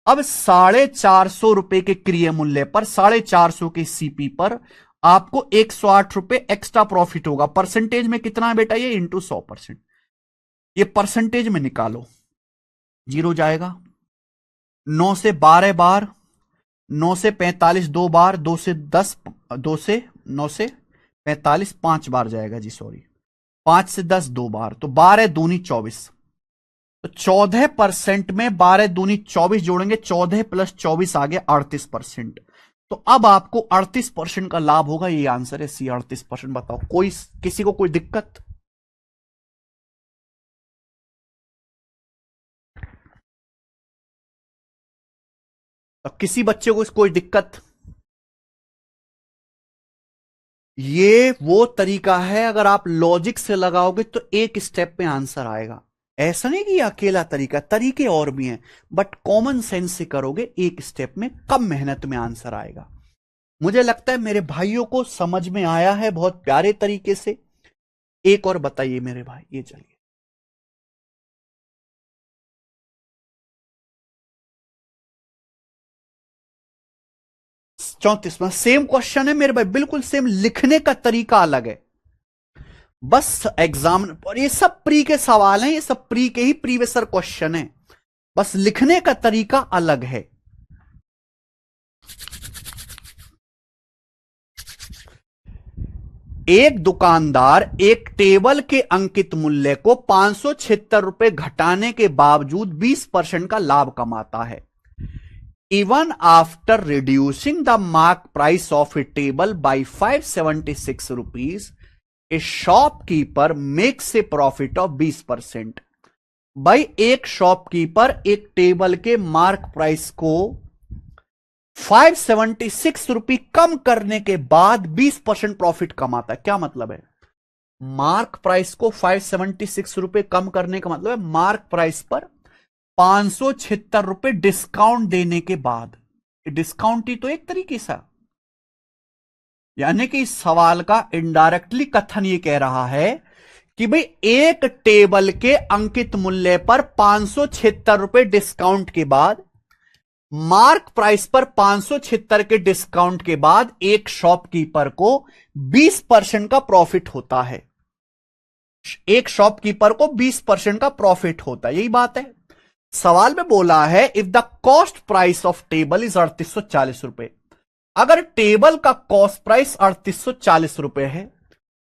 अब 450 रुपए के क्रिय मूल्य पर, 450 के सीपी पर आपको 108 रुपए एक्स्ट्रा प्रॉफिट होगा। परसेंटेज में कितना है बेटा? ये इंटू 100%। ये परसेंटेज में निकालो, जीरो जाएगा। 9 से 12 बार, 9 से 45 2 बार, 2 से 10, 2 से 9 से 45 5 बार जाएगा जी, सॉरी 5 से 10 2 बार, तो 12 दूनी 24। तो 14% में 12 दूनी 24 जोड़ेंगे, 14 प्लस 24 आ गया 38%। तो अब आपको 38% का लाभ होगा। ये आंसर है सी, 38%। बताओ कोई किसी को कोई दिक्कत? तो किसी बच्चे को कोई दिक्कत? ये वो तरीका है, अगर आप लॉजिक से लगाओगे तो एक स्टेप में आंसर आएगा। ऐसा नहीं कि अकेला तरीका, तरीके और भी हैं, बट कॉमन सेंस से करोगे एक स्टेप में, कम मेहनत में आंसर आएगा। मुझे लगता है मेरे भाइयों को समझ में आया है बहुत प्यारे तरीके से। एक और बताइए मेरे भाई, ये चलिए। 34वां सेम क्वेश्चन है मेरे भाई, बिल्कुल सेम, लिखने का तरीका अलग है बस। एग्जाम और ये सब प्री के सवाल हैं, ये सब प्री के ही प्रीवियसर क्वेश्चन है, बस लिखने का तरीका अलग है। एक दुकानदार एक टेबल के अंकित मूल्य को 576 रुपए घटाने के बावजूद 20% का लाभ कमाता है। Even after reducing the mark price of a table by 576 rupees, a shopkeeper makes a profit of 20%। भाई एक शॉपकीपर एक टेबल के मार्क प्राइस को 576 रुपये कम करने के बाद 20% प्रॉफिट कमाता है। क्या मतलब है? मार्क प्राइस को 576 रुपये कम करने का मतलब है मार्क प्राइस पर 576 रुपए डिस्काउंट देने के बाद। डिस्काउंट ही तो एक तरीके से, यानी कि इस सवाल का इनडायरेक्टली कथन ये कह रहा है कि भाई एक टेबल के अंकित मूल्य पर 576 रुपए डिस्काउंट के बाद, मार्क प्राइस पर 576 के डिस्काउंट के बाद एक शॉपकीपर को 20% का प्रॉफिट होता है। एक शॉपकीपर को 20% का प्रॉफिट होता है, यही बात है। सवाल में बोला है if the cost price of table is 3840 रुपए। अगर टेबल का कॉस्ट प्राइस 3840 रुपए है,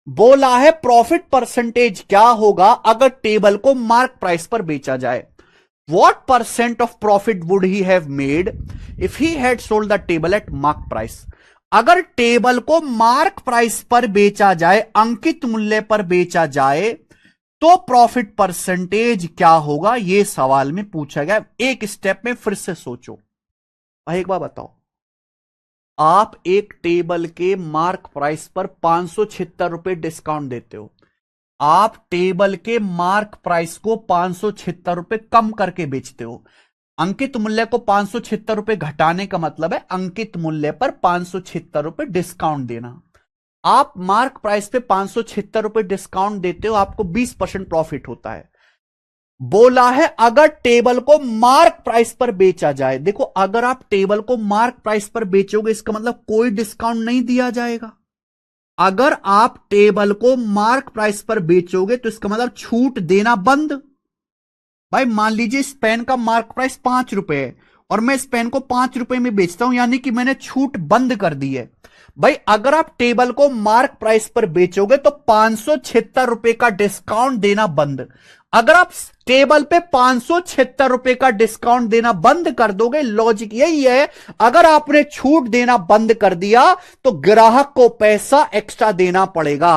बोला है प्रॉफिट परसेंटेज क्या होगा अगर टेबल को मार्क प्राइस पर बेचा जाए। What percent of profit would he have made if he had sold the table at mark price. अगर टेबल को मार्क प्राइस पर बेचा जाए, अंकित मूल्य पर बेचा जाए, तो प्रॉफिट परसेंटेज क्या होगा, यह सवाल में पूछा गया। एक स्टेप में फिर से सोचो। एक बार बताओ, आप एक टेबल के मार्क प्राइस पर 576 रुपए डिस्काउंट देते हो, आप टेबल के मार्क प्राइस को 576 रुपए कम करके बेचते हो। अंकित मूल्य को 576 रुपए घटाने का मतलब है अंकित मूल्य पर 576 रुपए डिस्काउंट देना। आप मार्क प्राइस पे 576 रुपए डिस्काउंट देते हो, आपको 20% प्रॉफिट होता है। बोला है अगर टेबल को मार्क प्राइस पर बेचा जाए, देखो अगर आप टेबल को मार्क प्राइस पर बेचोगे इसका मतलब कोई डिस्काउंट नहीं दिया जाएगा। अगर आप टेबल को मार्क प्राइस पर बेचोगे तो इसका मतलब छूट देना बंद। भाई मान लीजिए इस पेन का मार्क प्राइस 5 रुपए है और मैं इस पेन को 5 रुपए में बेचता हूं, यानी कि मैंने छूट बंद कर दी है। भाई अगर आप टेबल को मार्क प्राइस पर बेचोगे तो 576 रुपए का डिस्काउंट देना बंद। अगर आप टेबल पे 576 रुपए का डिस्काउंट देना बंद कर दोगे, लॉजिक यही है, अगर आपने छूट देना बंद कर दिया तो ग्राहक को पैसा एक्स्ट्रा देना पड़ेगा।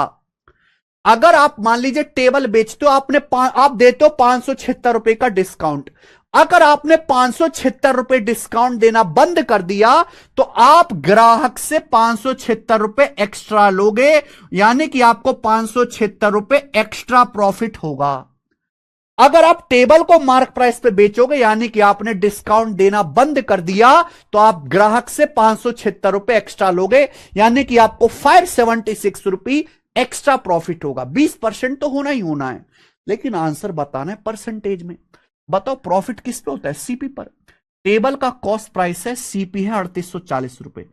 अगर आप मान लीजिए टेबल बेचते हो, आप देते हो 576 रुपए का डिस्काउंट, अगर आपने 576 रुपए डिस्काउंट देना बंद कर दिया तो आप ग्राहक से 576 रुपए एक्स्ट्रा लोगे, यानी कि आपको 576 रुपए एक्स्ट्रा प्रॉफिट होगा। अगर आप टेबल को मार्क प्राइस पे बेचोगे यानी कि आपने डिस्काउंट देना बंद कर दिया तो आप ग्राहक से 576 रुपए एक्स्ट्रा लोगे, यानी कि आपको 576 रुपए एक्स्ट्रा प्रॉफिट होगा। 20% तो होना ही होना है, लेकिन आंसर बताना है परसेंटेज में। बताओ प्रॉफिट किस पे होता है? सीपी पर। टेबल का कॉस्ट प्राइस है, सीपी है 3840 रुपए।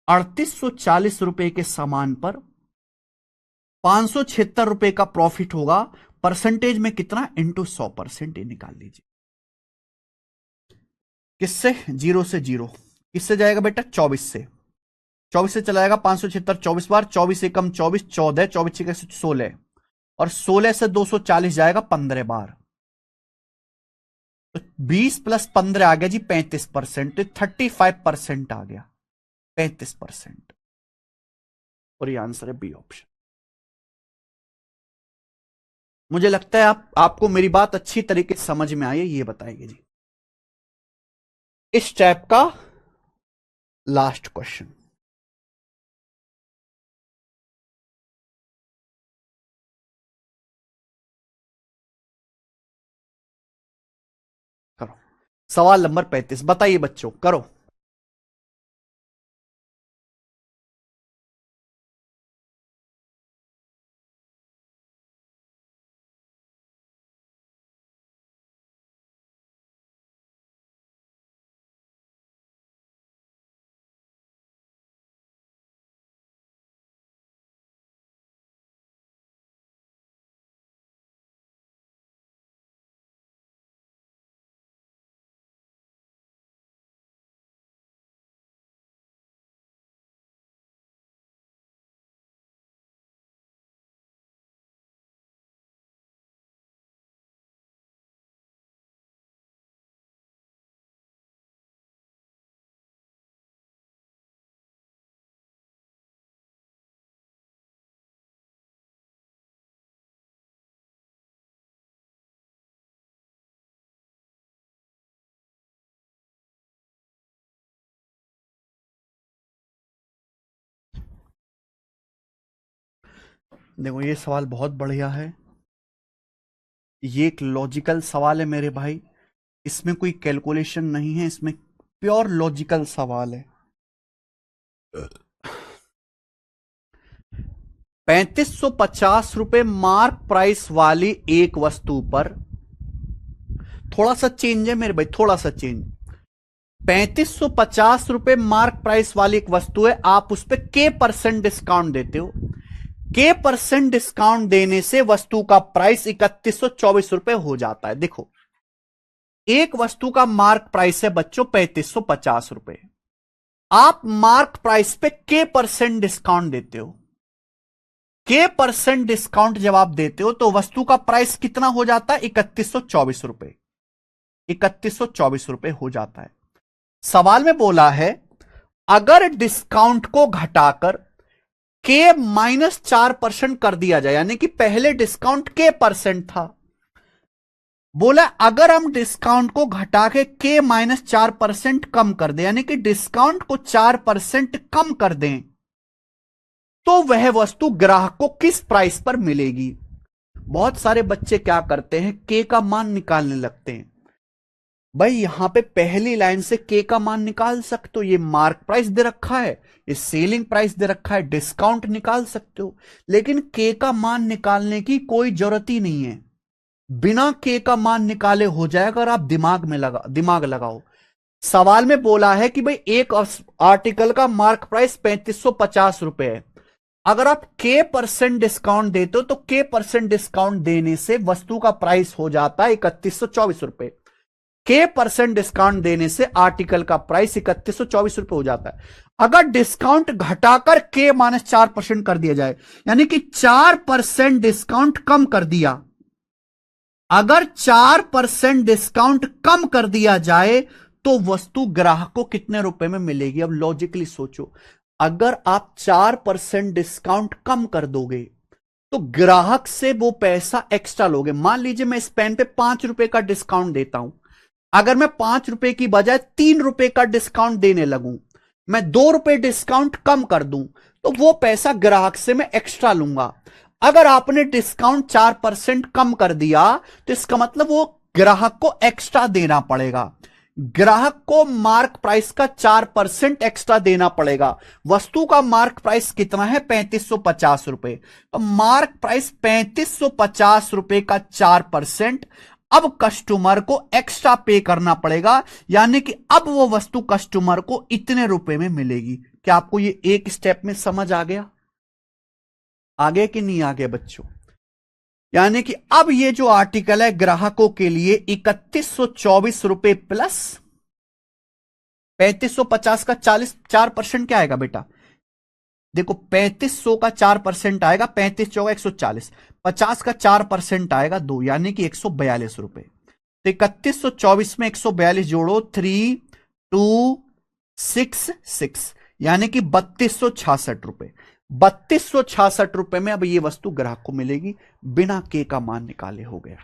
3840 रुपए के सामान पर 576 रुपए का प्रॉफिट होगा। परसेंटेज में कितना? इंटू 100%। निकाल लीजिए। किससे? 0 से 0। किससे जाएगा बेटा? 24 से। 24 से चला जाएगा 576 24 बार। 24 एकम 24, 14, 24 छह 16, और 16 से 240 जाएगा 15 बार। तो 20 प्लस 15 आ गया जी 35%। तो 35% आ गया 35%, और ये आंसर है बी ऑप्शन। मुझे लगता है आपको मेरी बात अच्छी तरीके से समझ में आई है, ये बताइए जी। इस टाइप का लास्ट क्वेश्चन करो। सवाल नंबर 35 बताइए बच्चों, करो। देखो ये सवाल बहुत बढ़िया है, ये एक लॉजिकल सवाल है मेरे भाई, इसमें कोई कैलकुलेशन नहीं है, इसमें प्योर लॉजिकल सवाल है। 3550 रुपए मार्क प्राइस वाली एक वस्तु पर, थोड़ा सा चेंज है मेरे भाई, थोड़ा सा चेंज। 3550 रुपए मार्क प्राइस वाली एक वस्तु है, आप उस पर के परसेंट डिस्काउंट देते हो। के परसेंट डिस्काउंट देने से वस्तु का प्राइस 3124 रुपए हो जाता है। देखो एक वस्तु का मार्क प्राइस है बच्चों 3550 रुपए, आप मार्क प्राइस पे के परसेंट डिस्काउंट देते हो। के परसेंट डिस्काउंट जब आप देते हो तो वस्तु का प्राइस कितना हो जाता है? 3124 रुपए। 3124 रुपए हो जाता है। सवाल में बोला है अगर डिस्काउंट को घटाकर के -4% कर दिया जाए, यानी कि पहले डिस्काउंट के परसेंट था, बोला अगर हम डिस्काउंट को घटा के -4% कम कर दें, यानी कि डिस्काउंट को 4% कम कर दें, तो वह वस्तु ग्राहक को किस प्राइस पर मिलेगी। बहुत सारे बच्चे क्या करते हैं, के का मान निकालने लगते हैं। भाई यहां पे पहली लाइन से के का मान निकाल सकते हो, ये मार्क प्राइस दे रखा है, ये सेलिंग प्राइस दे रखा है, डिस्काउंट निकाल सकते हो, लेकिन के का मान निकालने की कोई जरूरत ही नहीं है। बिना के का मान निकाले हो जाएगा अगर आप दिमाग लगाओ। सवाल में बोला है कि भाई एक आर्टिकल का मार्क प्राइस 3550 रुपए है। अगर आप के परसेंट डिस्काउंट देते हो तो के परसेंट डिस्काउंट देने से वस्तु का प्राइस हो जाता है 3124 रुपए। के परसेंट डिस्काउंट देने से आर्टिकल का प्राइस 3124 रुपए हो जाता है। अगर डिस्काउंट घटाकर के -4% कर दिया जाए, यानी कि 4% डिस्काउंट कम कर दिया, अगर 4% डिस्काउंट कम कर दिया जाए तो वस्तु ग्राहक को कितने रुपए में मिलेगी? अब लॉजिकली सोचो, अगर आप 4% डिस्काउंट कम कर दोगे तो ग्राहक से वो पैसा एक्स्ट्रा लोगे। मान लीजिए मैं इस पेन पे 5 रुपए का डिस्काउंट देता हूं, अगर मैं 5 रुपए की बजाय 3 रुपए का डिस्काउंट देने लगूं, मैं 2 रुपए डिस्काउंट कम कर दूं, तो वो पैसा ग्राहक से मैं एक्स्ट्रा लूंगा। अगर आपने डिस्काउंट 4% कम कर दिया तो इसका मतलब वो ग्राहक को एक्स्ट्रा देना पड़ेगा। ग्राहक को मार्क प्राइस का 4% एक्स्ट्रा देना पड़ेगा। वस्तु का मार्क प्राइस कितना है? 3550 रुपए। तो मार्क प्राइस 3550 रुपए का 4%, अब कस्टमर को एक्स्ट्रा पे करना पड़ेगा, यानी कि अब वो वस्तु कस्टमर को इतने रुपए में मिलेगी। क्या आपको ये एक स्टेप में समझ आ गया? आगे कि नहीं आगे बच्चों? यानी कि अब ये जो आर्टिकल है ग्राहकों के लिए 3124 रुपए प्लस 3550 का 4% क्या आएगा बेटा? देखो 3500 का 4% आएगा, 35 चौका 140, 50 का 4% आएगा 2, यानी कि 142 रुपए। तो 3124 में 142 जोड़ो, 3266, यानी कि 3266 रुपए। 3266 रुपए में अब ये वस्तु ग्राहक को मिलेगी, बिना के का मान निकाले। हो गया।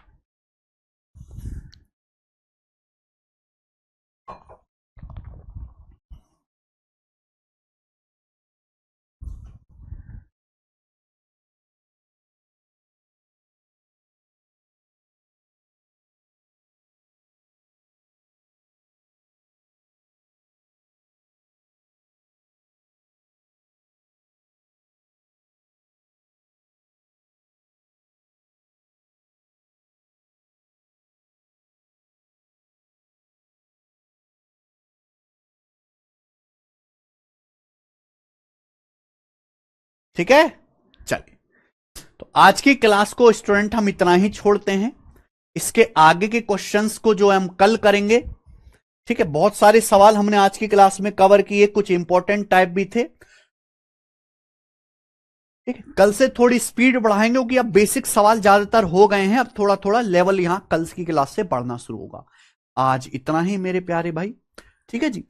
ठीक है, चलिए तो आज की क्लास को स्टूडेंट हम इतना ही छोड़ते हैं। इसके आगे के क्वेश्चंस को जो हम कल करेंगे। ठीक है, बहुत सारे सवाल हमने आज की क्लास में कवर किए, कुछ इंपॉर्टेंट टाइप भी थे। ठीक है, कल से थोड़ी स्पीड बढ़ाएंगे क्योंकि अब बेसिक सवाल ज्यादातर हो गए हैं, अब थोड़ा थोड़ा लेवल यहां कल की क्लास से बढ़ना शुरू होगा। आज इतना ही मेरे प्यारे भाई। ठीक है जी।